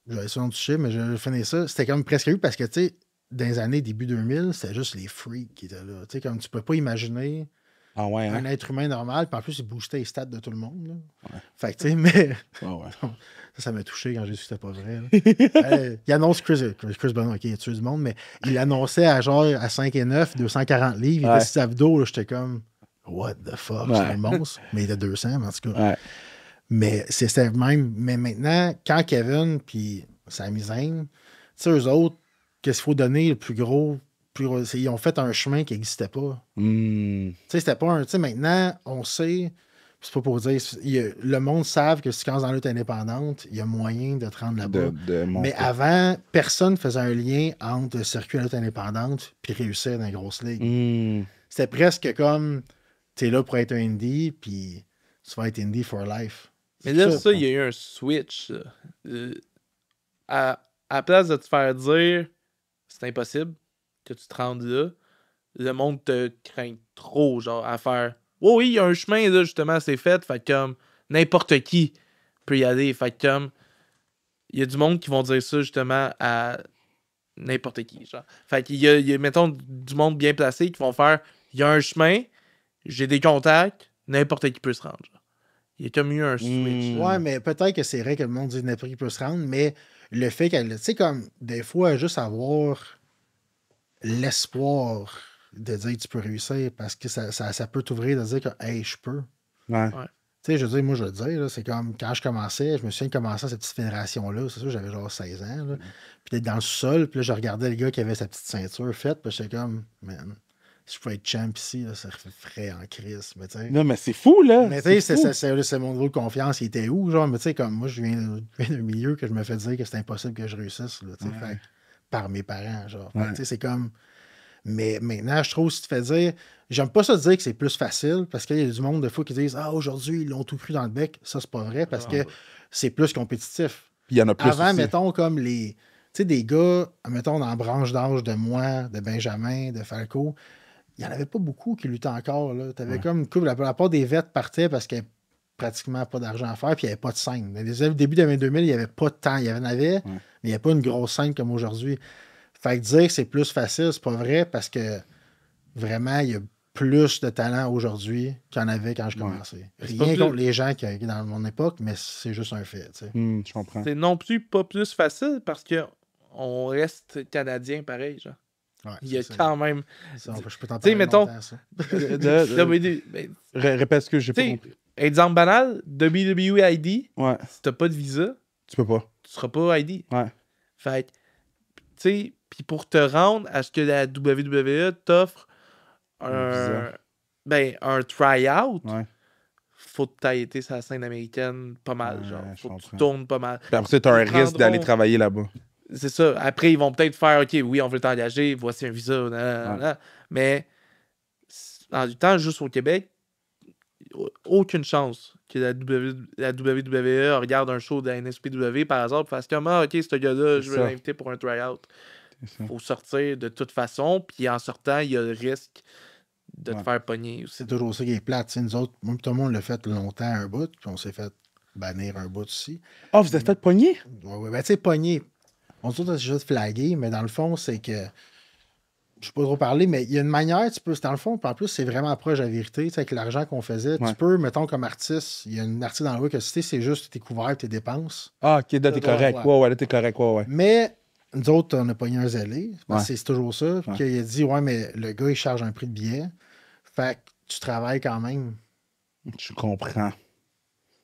C: j'avais ça du shit, mais je finis ça, c'était comme presque eu parce que, tu sais, dans les années début 2000, c'était juste les freaks qui étaient là. Tu sais, comme tu peux pas imaginer...
A: Ah ouais, hein?
C: Un être humain normal, puis en plus, il boostait les stats de tout le monde. Là. Ouais. Fait que, tu sais, mais.
A: Oh ouais.
C: Ça m'a touché quand j'ai su que c'était pas vrai. Il annonce Chris Benoit, ok, il a tué du monde, mais il annonçait à genre à 5 et 9, 240 livres. Il était sur abdos, j'étais comme, what the fuck, c'est un monstre. Mais il était 200, en tout cas. Ouais. Mais c'était même. Mais maintenant, quand Kevin, puis Sami Zayn, tu sais, eux autres, qu'est-ce qu'il faut donner le plus gros? Ils ont fait un chemin qui n'existait pas. Tu sais, c'était pas un... Tu sais, maintenant, on sait... C'est pas pour dire... le monde savent que si tu commences dans la lutte indépendante, il y a moyen de te rendre là-bas. Mais avant, personne ne faisait un lien entre le circuit de la lutte indépendante puis réussir dans les grosses ligues. C'était presque comme... T'es là pour être un indie, puis tu vas être indie for life.
B: Mais là, ça, il y a eu un switch. À la place de te faire dire c'est impossible que tu te rendes là, le monde te craint trop, genre, à faire oh oui, il y a un chemin, là, justement, c'est fait, fait comme n'importe qui peut y aller, fait comme il y a du monde qui vont dire ça, justement, à n'importe qui, genre. Fait qu'il y a, mettons, du monde bien placé qui vont faire il y a un chemin, j'ai des contacts, n'importe qui peut se rendre, genre. Il y a comme eu un switch.
C: Ouais, mais peut-être que c'est vrai que le monde dit n'importe qui peut se rendre, mais le fait qu'elle, tu sais, comme des fois, juste avoir l'espoir de dire que tu peux réussir parce que ça peut t'ouvrir de dire que, hey, je peux.
A: Ouais.
C: Tu sais, je veux dire, moi, je veux le dire, là, c'est comme quand je commençais, je me souviens de commencer cette petite fédération-là, c'est sûr, j'avais genre 16 ans, là. Puis d'être dans le sol, puis là, je regardais le gars qui avait sa petite ceinture faite, puis j'étais comme, man, si je pouvais être champ ici, là, ça ferait en crise, mais tu sais.
A: Non, mais c'est fou, là.
C: Mais tu sais, c'est mon niveau de confiance, il était où, genre, mais tu sais, comme moi, je viens d'un milieu que je me fais dire que c'est impossible que je réussisse, là, tu sais, fait, par mes parents, genre. Tu sais, c'est comme. Mais maintenant, je trouve, si tu fais dire, j'aime pas ça dire que c'est plus facile, parce qu'il y a du monde, des fois, qui disent, ah, aujourd'hui, ils l'ont tout cru dans le bec. Ça, c'est pas vrai, parce que c'est plus compétitif.
A: Puis il y en a plus.
C: Avant,
A: aussi.
C: mettons, comme les. Tu sais, des gars, mettons, dans la branche d'âge de moi, de Benjamin, de Falco, il n'y en avait pas beaucoup qui luttaient encore. Tu avais comme une couple, la plupart des vêtes partaient parce qu'il n'y avait pratiquement pas d'argent à faire, puis il n'y avait pas de scène. Dans les débuts de l'année 2000, il n'y avait pas de temps. Il y en avait, mais il n'y avait pas une grosse scène comme aujourd'hui. Fait que dire que c'est plus facile, c'est pas vrai parce que vraiment, il y a plus de talent aujourd'hui qu'il y en avait quand je commençais. Rien contre les gens qui étaient dans mon époque, mais c'est juste un fait.
A: Je comprends.
B: C'est non plus pas plus facile parce qu'on reste Canadien pareil, genre.
C: Ouais,
B: il y a quand même.
C: Ça, je peux t'en
B: parler
C: mettons,
B: longtemps, ça.
A: Répète ce que j'ai pas compris.
B: Exemple banal, WWE ID, si t'as pas de visa,
A: tu peux pas.
B: Tu seras pas ID.
A: Ouais.
B: Fait tu sais, puis pour te rendre à ce que la WWE t'offre un try-out, faut que tu aies été sur la scène américaine pas mal, genre. Faut que tu tournes pas mal.
A: Puis après, tu as un risque d'aller travailler là-bas.
B: C'est ça. Après, ils vont peut-être faire, OK, oui, on veut t'engager, voici un visa, mais en du temps, juste au Québec, aucune chance que la WWE regarde un show de la NSPW par hasard et fasse comme, OK, ce gars-là, je veux l'inviter pour un try-out. Il faut sortir de toute façon, puis en sortant, il y a le risque de te faire pogner aussi.
C: C'est toujours ça qui est plate. T'sais, nous autres, moi, tout le monde l'a fait longtemps un bout, puis on s'est fait bannir un bout aussi.
A: Ah, vous êtes fait pogner?
C: Oui, ben tu sais, pogner. On se dit c'est juste flagué, mais dans le fond, c'est que. Je ne sais pas trop parler, mais il y a une manière, tu peux. Dans le fond, en plus, c'est vraiment proche de la vérité. Avec l'argent qu'on faisait, tu peux, mettons, comme artiste, il y a une artiste dans la loi que si c'est juste tes couverts, tes dépenses.
A: Ah, ok, là, t'es correct. Ouais, là, t'es correct, ouais.
C: Mais nous autres, on a pogné un zélé. C'est toujours ça. Puis il a dit, ouais, mais le gars, il charge un prix de billet. Fait que tu travailles quand même.
A: Je comprends.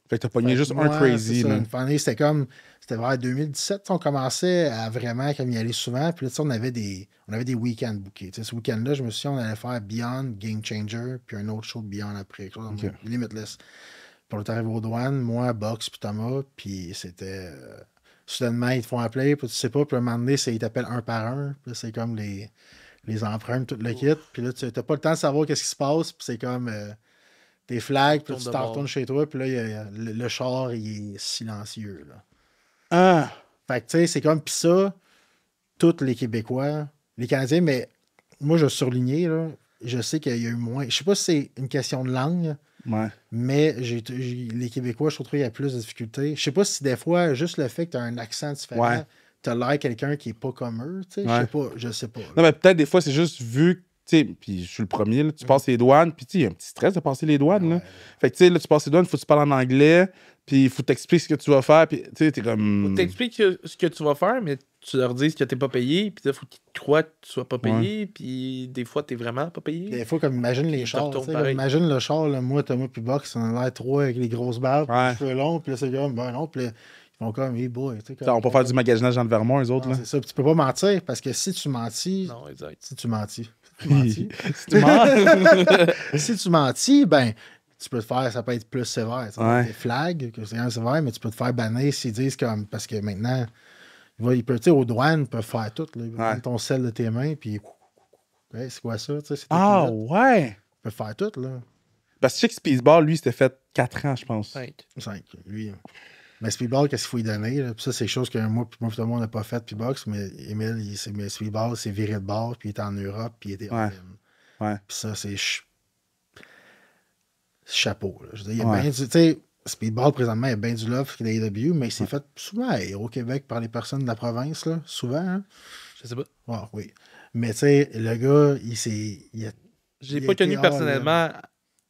A: Fait que t'as pogné juste un crazy.
C: Une année, c'était comme. C'était vers 2017. On commençait à vraiment comme y aller souvent. Puis là, on avait des week-ends bookés. Ce week-end-là, je me suis dit, on allait faire Beyond, Game Changer, puis un autre show de Beyond après. Limitless. Puis on est arrivé aux douanes, moi, Box, puis Thomas. Puis c'était. Soudainement, ils te font appeler, puis tu sais pas. Puis à un moment donné, ils t'appellent un par un. Puis c'est comme les empreintes, tout le kit. Puis là, tu n'as pas le temps de savoir qu'est-ce qui se passe. Puis c'est comme. Tes flags, puis tu t'en retournes chez toi, puis là, le char, il est silencieux. Là.
A: Ah!
C: Fait que, tu sais, c'est comme, pis ça, tous les Québécois, les Canadiens, mais moi, je surlignais, là, je sais qu'il y a eu moins. Je sais pas si c'est une question de langue, mais les Québécois, je trouve qu'il y a plus de difficultés. Je sais pas si des fois, juste le fait que tu as un accent différent, t'as l'air quelqu'un qui est pas comme eux, tu sais, je sais pas.
A: Non, mais peut-être des fois, c'est juste vu que puis je suis le premier, là, tu passes les douanes, puis il y a un petit stress de passer les douanes. Là. Fait que tu sais, là, tu passes les douanes, il faut que tu parles en anglais, puis il faut t'expliquer ce que tu vas faire, puis tu sais, t'es comme.
B: Faut t'expliquer ce que tu vas faire, mais tu leur dis que t'es pas payé, puis là, faut qu'ils croient que tu sois pas payé, puis des fois, t'es vraiment pas payé.
C: Des fois, comme imagine les chars, imagine le char, là, moi, Thomas, puis Box, on a l'air trois avec les grosses barbes, les cheveux longs, puis là, c'est comme, ben non, puis là, ils font comme, hey boy.
A: On peut faire du magasinage dans le Vermont, les autres.
C: Non,
A: là.
C: C'est ça, puis tu peux pas mentir, parce que si tu mentis.
B: Non, exact.
C: Si tu mentis. Si tu mentis, ben, tu peux te faire, ça peut être plus sévère. Des flags, que c'est un sévère, mais tu peux te faire bannir s'ils disent comme. Parce que maintenant, ils peuvent, aux douanes, ils peuvent faire tout. Là, ils prennent ton sel de tes mains, puis. C'est quoi ça?
A: Ouais!
C: Ils peuvent faire tout, là.
A: Parce que je sais que Speedball, lui, c'était fait 4 ans, je pense.
C: 5. Lui. Mais Speedball, qu'est-ce qu'il faut y donner? Là? Puis ça, c'est des choses que moi tout le monde n'a pas fait, puis Box, mais Émile, Speedball, c'est viré de bord, puis il est en Europe, puis il était en
A: Puis
C: ça, c'est chapeau. Là. Je veux dire, il y a bien du. Tu sais, Speedball, présentement, il y a bien du love que l'AEW, mais il s'est fait souvent au Québec par les personnes de la province, là. Souvent, hein?
B: Je sais pas.
C: Oui. Mais tu sais, le gars, il a.
B: J'ai pas connu personnellement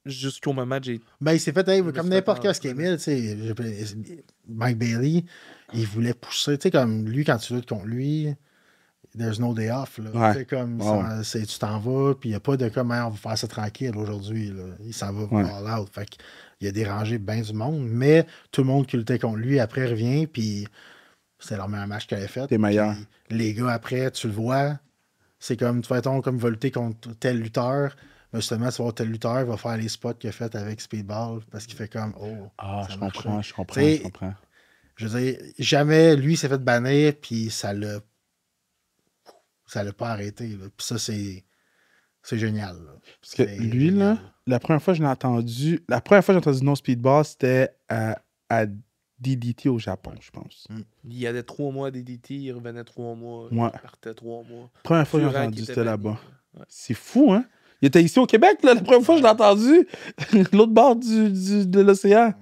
B: jusqu'au moment où j'ai...
C: Ben, il s'est fait, comme n'importe quel Emile, tu sais, Mike Bailey, il voulait pousser, tu sais, comme lui, quand tu luttes contre lui, there's no day off, là.
A: Ouais.
C: C'est comme, tu t'en vas, puis il n'y a pas de comme, on va faire ça tranquille aujourd'hui, là. Il s'en va all out. Fait qu'il a dérangé bien du monde, mais tout le monde qui luttait contre lui, après, revient, puis c'est leur meilleur match qu'il avait fait.
A: T'es meilleur.
C: Puis les gars, après, tu le vois, c'est comme, tu vas comme il va lutter contre tel lutteur, mais justement, tu vas voir tel lutteur, il va faire les spots qu'il a fait avec Speedball, parce qu'il fait comme,
A: je comprends.
C: Je veux dire, jamais lui s'est fait bannir, puis ça l'a pas arrêté. Là. Puis ça, c'est génial. Là.
A: Parce que lui, génial. Là, la première fois que j'ai entendu No Speedball, c'était à DDT au Japon, je pense.
B: Il y avait 3 mois à DDT, il revenait 3 mois, il partait 3 mois.
A: La première fois que j'ai entendu, c'était là-bas. Ouais. C'est fou, hein? Il était ici au Québec, là, la première fois que je l'ai entendu. L'autre bord de l'océan.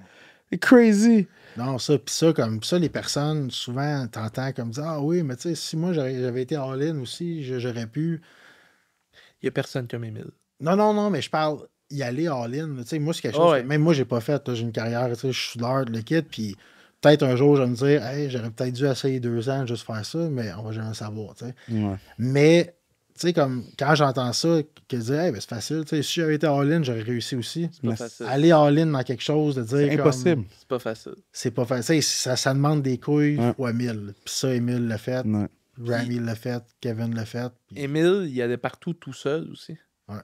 A: C'est crazy.
C: Non, ça, puis ça, comme ça, les personnes, souvent, t'entends comme dire, ah oui, mais tu sais, si moi j'avais été all-in aussi, j'aurais pu.
B: Il n'y a personne comme Émile.
C: Non, mais je parle y aller all-in. Tu sais, moi, c'est quelque chose que même moi, j'ai pas fait. J'ai une carrière, tu sais, je suis soudeur de liquide, puis peut-être un jour, je vais me dire, hey, j'aurais peut-être dû essayer 2 ans juste faire ça, mais on va jamais savoir, tu sais.
A: Ouais.
C: Mais, tu sais, comme quand j'entends ça, que je dis, hey, ben, c'est facile, tu sais, si j'avais été all-in, j'aurais réussi aussi.
B: C'est pas facile.
C: Aller all-in dans quelque chose, de dire.
A: C'est impossible.
B: C'est pas facile.
C: C'est pas facile. Ça demande des couilles fois 1000. Puis ça, Émile l'a fait. Ouais. Rami l'a fait. Kevin l'a fait. Puis...
B: Émile, il allait partout tout seul aussi.
C: Ouais.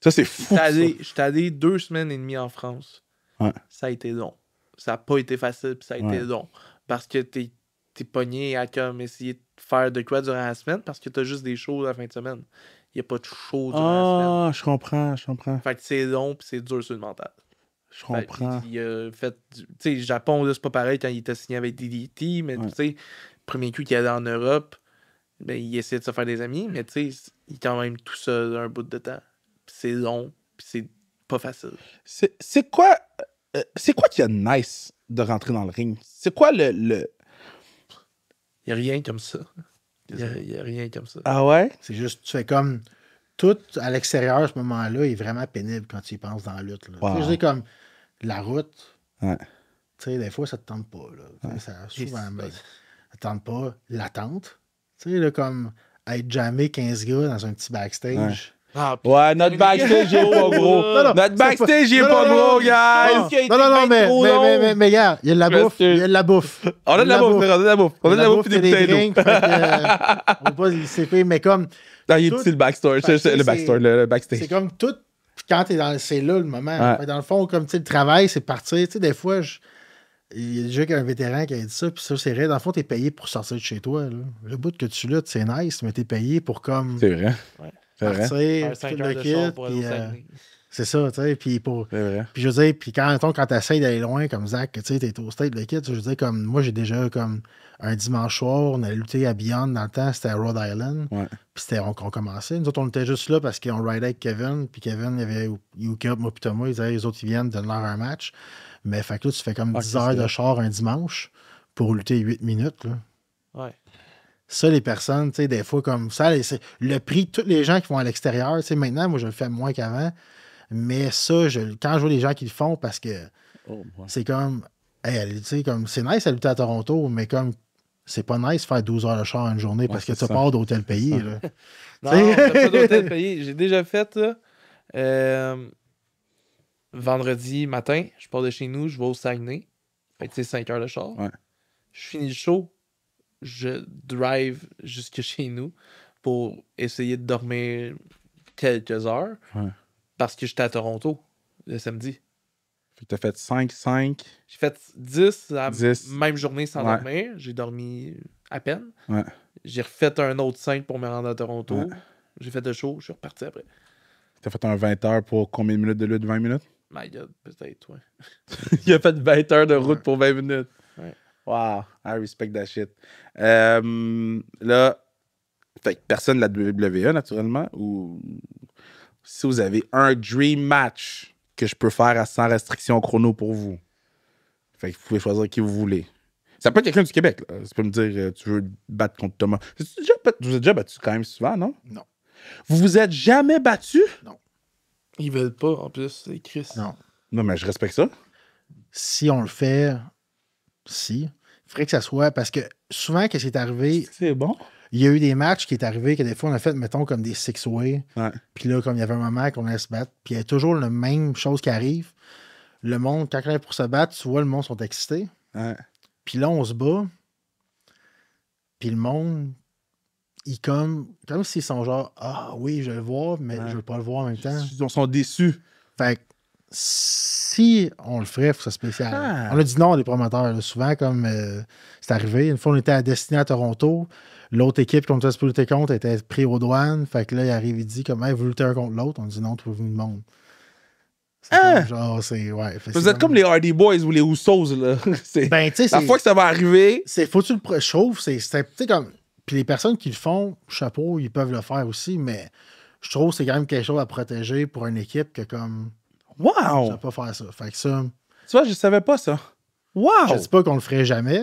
A: Ça, c'est fou.
B: J'étais allé 2 semaines et demie en France.
A: Ouais.
B: Ça a été long. Ça n'a pas été facile, puis ça a été long. Parce que t'es pogné à comme essayer de faire de quoi durant la semaine, parce que t'as juste des shows la fin de semaine. Il n'y a pas de show durant la semaine.
A: Je comprends.
B: Fait que c'est long, puis c'est dur sur le mental.
A: Je comprends.
B: Il a fait... Tu sais, Japon, là, c'est pas pareil quand il était signé avec DDT, mais tu sais, le premier coup qu'il allait en Europe, ben, il essayait de se faire des amis, mais tu sais, il est quand même tout seul un bout de temps. Puis c'est long, puis c'est pas facile.
A: C'est quoi qui est nice de rentrer dans le ring? C'est quoi le...
B: Il n'y a rien comme ça. Il y a rien comme ça.
A: Ah ouais?
C: C'est juste, tu fais comme... Tout à l'extérieur, à ce moment-là, est vraiment pénible quand tu y penses dans la lutte. Là.
A: Wow.
C: Tu sais, comme la route,
A: tu
C: sais, des fois, ça te tente pas. Là. Ça, souvent, ben, ça te tente pas. L'attente, tu sais, comme être jamais 15 gars dans un petit backstage.
A: Notre backstage, il est pas gros. Notre backstage, il est pas gros, guys.
C: Non, mais regarde, il y a de la bouffe. Il y a de la bouffe.
A: On a de la bouffe. On a de la bouffe et des
C: drinks. On va pas le CP, mais comme...
A: Non, il est petit le backstory. Le backstage.
C: C'est comme tout. Puis quand t'es dans... C'est là le moment. Dans le fond, comme tu sais, le travail, c'est partir. Tu sais, des fois, il y a déjà qu'un vétéran qui a dit ça, puis ça, c'est vrai. Dans le fond, t'es payé pour sortir de chez toi. Là. Le bout que tu luttes, c'est nice, mais t'es payé pour comme...
A: C'est vrai.
C: Partir,
B: faire 5 heures de char pour aller au Saguenay.
C: C'est ça, tu sais. Puis je veux dire, puis quand t'essayes d'aller loin, comme Zach, tu sais, t'es au state, le kit, je veux dire, comme moi, j'ai déjà comme un dimanche soir, on allait lutter à Beyond dans le temps, c'était à Rhode Island.
A: Ouais.
C: Puis on commençait. Nous autres, on était juste là parce qu'on ridait avec Kevin, puis Kevin, il y avait Yuka, moi, puis Thomas, ils disaient, les autres, ils viennent, donne-leur un match. Mais fait que là, tu fais comme 10 heures de char un dimanche pour lutter 8 minutes, là.
B: Ouais.
C: Ça, les personnes, tu sais, des fois, comme ça, le prix, tous les gens qui vont à l'extérieur, tu sais, maintenant, moi, je le fais moins qu'avant. Mais ça, quand je vois les gens qui le font, parce que c'est comme, hey, tu sais, comme, c'est nice à lutter à Toronto, mais comme, c'est pas nice de faire 12 heures de char une journée parce que tu pars d'hôtel payé. Là.
B: Non, t'as pas d'hôtel payé. J'ai déjà fait, là, vendredi matin, je pars de chez nous, je vais au Saguenay. Fait que, tu sais, 5 heures de char.
A: Ouais.
B: Je finis le show, je drive jusque chez nous pour essayer de dormir quelques heures.
A: Ouais.
B: Parce que j'étais à Toronto le samedi.
A: Fait que t'as fait 5.
B: J'ai fait 10 la même journée sans dormir. J'ai dormi à peine.
A: Ouais.
B: J'ai refait un autre 5 pour me rendre à Toronto.
A: Ouais.
B: J'ai fait le show, je suis reparti après.
A: T'as fait un 20 heures pour combien de minutes de lutte? 20 minutes?
B: My God, peut-être, ouais.
A: Il a fait 20 heures de route pour 20 minutes.
B: Ouais.
A: Wow, I respect that shit. Là, fait que personne de la WWE, naturellement, ou si vous avez un dream match que je peux faire sans restriction chrono pour vous, fait que vous pouvez choisir qui vous voulez. Ça peut être quelqu'un du Québec, là. Tu peux me dire, tu veux battre contre Thomas. Vous êtes déjà battu quand même souvent, non?
C: Non.
A: Vous vous êtes jamais battu?
C: Non.
B: Ils veulent pas, en plus, les Chris.
A: Non, mais je respecte ça.
C: Si on le fait, il faudrait que ça soit... Parce que souvent, qu'est-ce qui est arrivé...
A: C'est bon.
C: Il y a eu des matchs qui est arrivé que des fois, on a fait, mettons, comme des six-way.
A: Ouais.
C: Puis là, comme il y avait un moment qu'on allait se battre, puis il y a toujours la même chose qui arrive. Le monde, quand on est pour se battre, tu vois, le monde sont excités.
A: Ouais.
C: Puis là, on se bat. Puis le monde, ils comme s'ils sont genre, ah oui, je vais le voir, mais je veux pas le voir en même temps.
A: Ils sont déçus.
C: Fait que si on le ferait, il faut que ça soit spécial.
A: Ah.
C: On a dit non à des promoteurs. Là. Souvent, comme c'est arrivé, une fois, on était à Destinée à Toronto. L'autre équipe qu'on était supposé lutter contre était pris aux douanes. Fait que là, il arrive, il dit comme, hey, vous luttez un contre l'autre. On dit non, tu veux venir du monde. C'est comme, genre, c'est. Ouais,
A: vous êtes comme les Hardy Boys ou les Usos, là.
C: Ben, tu sais,
A: la fois que ça va arriver.
C: Faut-tu le chauffe, tu sais, comme. Puis les personnes qui le font, chapeau, ils peuvent le faire aussi, mais je trouve que c'est quand même quelque chose à protéger pour une équipe que, comme.
A: Wow!
C: Je ne pas faire ça. Fait que ça.
A: Tu vois, je savais pas ça. Wow!
C: Je dis pas qu'on le ferait jamais,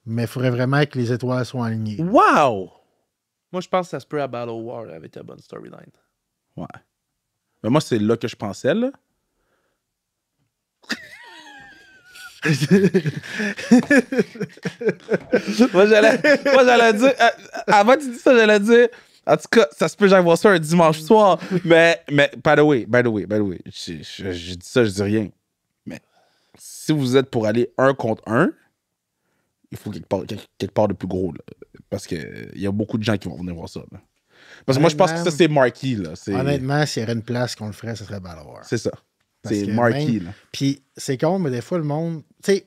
C: mais il faudrait vraiment que les étoiles soient alignées.
A: Wow!
B: Moi, je pense que ça se peut à Battle War avec la bonne storyline.
A: Ouais. Mais moi, c'est là que je pensais, là. moi, j'allais dire... avant que tu dises ça, j'allais dire... En tout cas, ça se peut que j'aille voir ça un dimanche soir. mais by the way, je dis ça, je dis rien. Mais si vous êtes pour aller 1 contre 1, il faut quelque part de plus gros, là. Parce qu'il y a beaucoup de gens qui vont venir voir ça, là. Parce que moi, je pense que ça, c'est marquee, là.
C: Honnêtement, s'il y avait une place qu'on le ferait, ce serait Battle War.
A: C'est ça. C'est marquee, là.
C: Puis c'est con, mais des fois, le monde... Tu sais,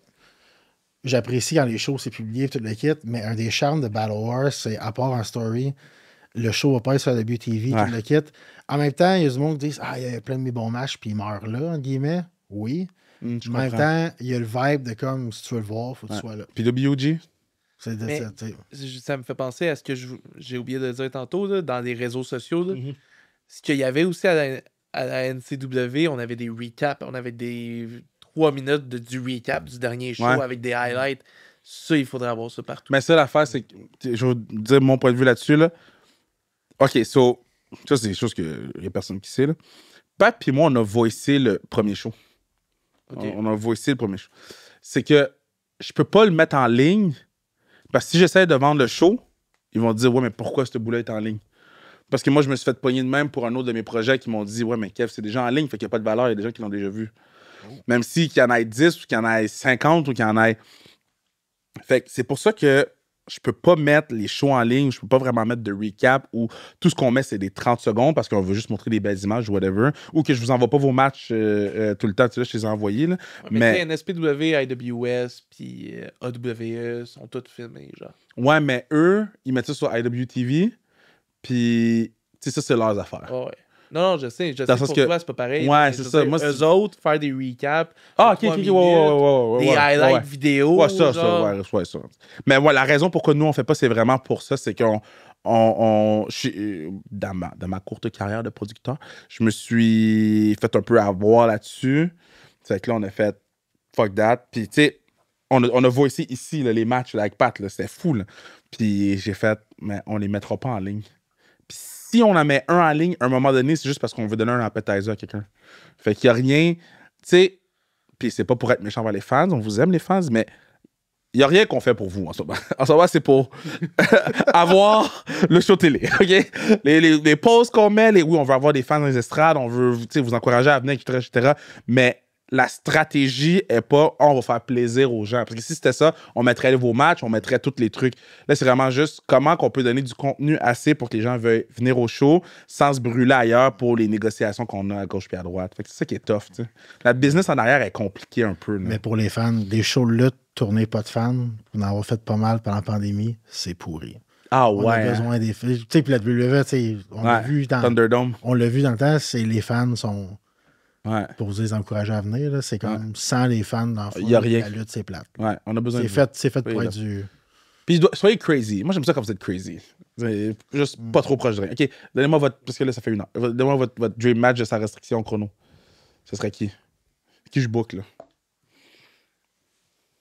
C: j'apprécie quand les shows, c'est publié, tout le kit, mais un des charmes de Battle War, c'est, à part en story... Le show va pas être sur la WTV, tout le kit. En même temps, il y a du monde qui dit ah, il y a plein de mes bons matchs, puis ils meurent là, entre guillemets. Oui. En même temps, il y a le vibe de comme si tu veux le voir, faut que tu sois là.
A: Puis WG?
B: Ça me fait penser à ce que j'ai oublié de dire tantôt, là, dans les réseaux sociaux. Là. Ce qu'il y avait aussi à la NCW, on avait des recaps, on avait des 3 minutes du recap du dernier show avec des highlights. Ça, il faudrait avoir ça partout.
A: Mais ça, l'affaire, c'est que je vais dire mon point de vue là-dessus, là. OK, so, ça, c'est des choses qu'il n'y a personne qui sait, là. Pat puis moi, on a voicé le premier show. Okay. On a voicé le premier show. C'est que je peux pas le mettre en ligne parce que si j'essaie de vendre le show, ils vont dire « Ouais, mais pourquoi ce bout-là est en ligne? » Parce que moi, je me suis fait pogner de même pour un autre de mes projets qui m'ont dit « Ouais, mais Kev, c'est déjà en ligne, fait qu'il n'y a pas de valeur, il y a des gens qui l'ont déjà vu. » Même si qu'il y en ait 10 ou qu'il y en ait 50 ou qu'il y en ait... Fait que c'est pour ça que je peux pas mettre les shows en ligne, je peux pas vraiment mettre de recap où tout ce qu'on met, c'est des 30 secondes parce qu'on veut juste montrer des belles images ou whatever, ou que je vous envoie pas vos matchs tout le temps, tu sais, je les ai envoyés. Là.
B: Mais NSPW, IWS, puis AWE sont tous filmés, genre.
A: Ouais, mais eux, ils mettent ça sur IWTV, puis tu sais, ça, c'est leurs affaires.
B: Oh, ouais. Non, je sais pour toi, c'est pas pareil.
A: Ouais, c'est ça. Moi,
B: eux autres, faire des recaps.
A: Ah, ok,
B: des highlights vidéo.
A: Ouais, ça. Mais ouais, la raison pourquoi nous, on fait pas, c'est vraiment pour ça. C'est qu'on. Dans ma courte carrière de producteur, je me suis fait un peu avoir là-dessus. C'est que là, on a fait fuck that. Puis, tu sais, on a voicé ici là, les matchs là, avec Pat. C'était fou. Là. Puis, j'ai fait, mais on les mettra pas en ligne. Puis, si on en met un en ligne, à un moment donné, c'est juste parce qu'on veut donner un appetizer à quelqu'un. Fait qu'il n'y a rien, tu sais, puis c'est pas pour être méchant vers les fans, on vous aime les fans, mais il n'y a rien qu'on fait pour vous en ce moment. En ce moment, c'est pour avoir le show télé, OK? Les posts qu'on met, oui, on veut avoir des fans dans les estrades, on veut vous encourager à venir, etc. Mais la stratégie est pas on va faire plaisir aux gens. Parce que si c'était ça, on mettrait vos matchs, on mettrait tous les trucs. Là, c'est vraiment juste comment qu'on peut donner du contenu assez pour que les gens veuillent venir au show sans se brûler ailleurs pour les négociations qu'on a à gauche puis à droite. Fait que c'est ça qui est tough, tu sais. La business en arrière est compliquée un peu. Là.
C: Mais pour les fans, des shows de lutte tournés pas de fans, on en a fait pas mal pendant la pandémie, c'est pourri.
A: Ah ouais.
C: On a besoin des fans. Tu sais, puis la WWE, on l'a vu dans
A: Thunderdome.
C: On l'a vu dans le temps, les fans sont...
A: Ouais.
C: Pour vous les encourager à venir, là, c'est comme sans les fans dans le fond,
A: y a rien.
C: La lutte, c'est plate.
A: Ouais, on a besoin
C: c'est fait pour être du...
A: Puis soyez crazy. Moi, j'aime ça quand vous êtes crazy. Juste pas trop proche de rien. OK, donnez-moi votre... Parce que là, ça fait 1 heure. Donnez-moi votre dream match de sa restriction chrono. Ce serait qui? Qui je book, là?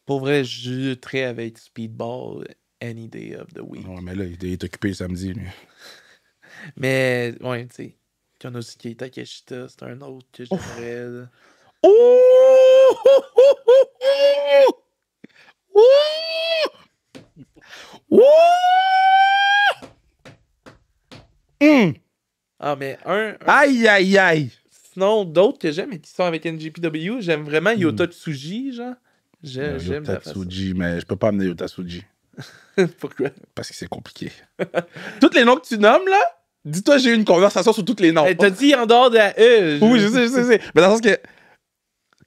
B: Pour vrai, je lutterais avec Speedball any day of the week.
A: Ouais, mais là, il est occupé le samedi, lui.
B: Mais, ouais, tu sais... Puis il y en a aussi Keita Keshita, c'est un autre que j'aimerais. Là.
A: Oh!
B: Ah, mais un...
A: Aïe, aïe, aïe!
B: Sinon, d'autres que j'aime et qui sont avec NJPW, j'aime vraiment Yota Tsuji, genre. J'aime
A: Yota Tsuji, mais je peux pas amener Yota Tsuji.
B: Pourquoi?
A: Parce que c'est compliqué. Tous les noms que tu nommes, là, dis-toi, j'ai eu une conversation sur tous les noms.
B: Hey, t'as dit en dehors de la E.
A: Oui, je sais. Mais dans le sens que,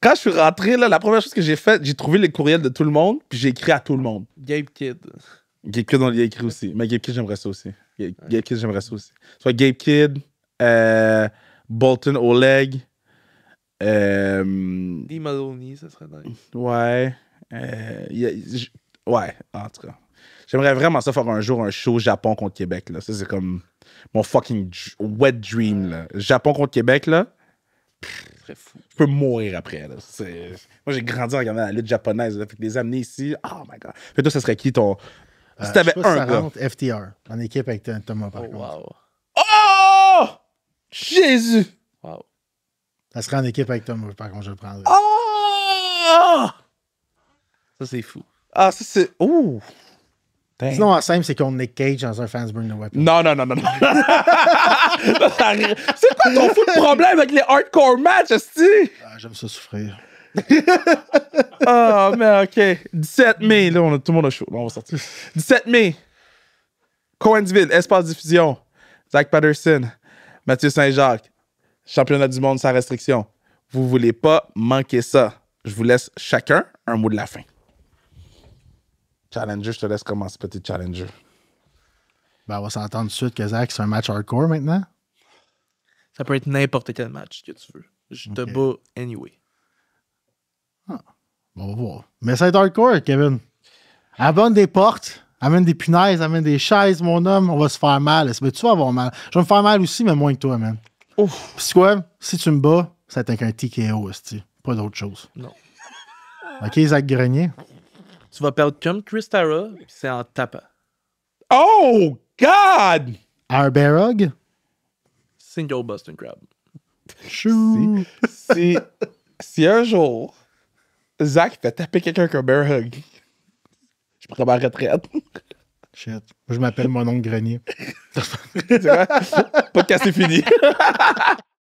A: quand je suis rentré, là, la première chose que j'ai faite, j'ai trouvé les courriels de tout le monde, puis j'ai écrit à tout le monde.
B: Gabe Kid.
A: Gabe Kid, on l'a écrit aussi. Mais Gabe Kid, j'aimerais ça aussi. Gabe Kid, j'aimerais ça aussi. Soit Gabe Kid, Bolton Oleg.
B: Dee Maloney, ça serait nice.
A: Ouais. Ouais, en tout cas. J'aimerais vraiment ça faire un jour un show Japon contre Québec, là. Ça, c'est comme mon fucking wet dream, là. Japon contre Québec, là.
B: Ce serait fou.
A: Je peux mourir après, là. Moi, j'ai grandi en regardant la lutte japonaise, là. Fait que les amener ici, oh my god. Fait toi, ça serait qui ton. Si t'avais un gars.
C: FTR, en équipe avec Thomas, par contre.
B: Wow.
A: Oh! Jésus!
B: Wow.
C: Ça serait en équipe avec Thomas, par contre, je le prendrais.
A: Oh!
B: Ça, c'est fou.
A: Ah, ça, c'est. Ouh!
C: Sinon, en simple, c'est qu'on Nick Cage dans un Fans Burn the Weapon.
A: Non. C'est quoi ton fou de problème avec les hardcore matchs, esti?
C: J'aime ça souffrir.
A: Ah, mais ok. 17 mai, là, tout le monde a chaud. Là, on va sortir. 17 mai. Coensville, Espace Diffusion. Zach Patterson. Mathieu Saint-Jacques. Championnat du monde sans restriction. Vous voulez pas manquer ça. Je vous laisse chacun un mot de la fin. Challenger, je te laisse commencer, petit challenger.
C: Ben, on va s'entendre tout de suite que Zach, c'est un match hardcore maintenant.
B: Ça peut être n'importe quel match que tu veux. Je te bats anyway.
C: Ah. Bon, on va voir. Mais ça va être hardcore, Kevin. Abonne des portes, amène des punaises, amène des chaises, mon homme. On va se faire mal. Mais tu vas avoir mal. Je vais me faire mal aussi, mais moins que toi, man. Ouf. Puis quoi? Si tu me bats, ça va être avec un TKO, esti. Pas d'autre chose.
B: Non.
C: OK, Zach Grenier.
B: Tu vas perdre comme Chris Tara, puis c'est en tapant.
A: Oh, God!
C: Un bear hug?
B: Single Boston Crab.
C: Chou!
A: Si un jour, Zach fait taper quelqu'un avec un bear hug, je prends ma retraite.
C: Shit. Je m'appelle mon oncle Grenier.
A: C'est vrai? Pas de casser fini.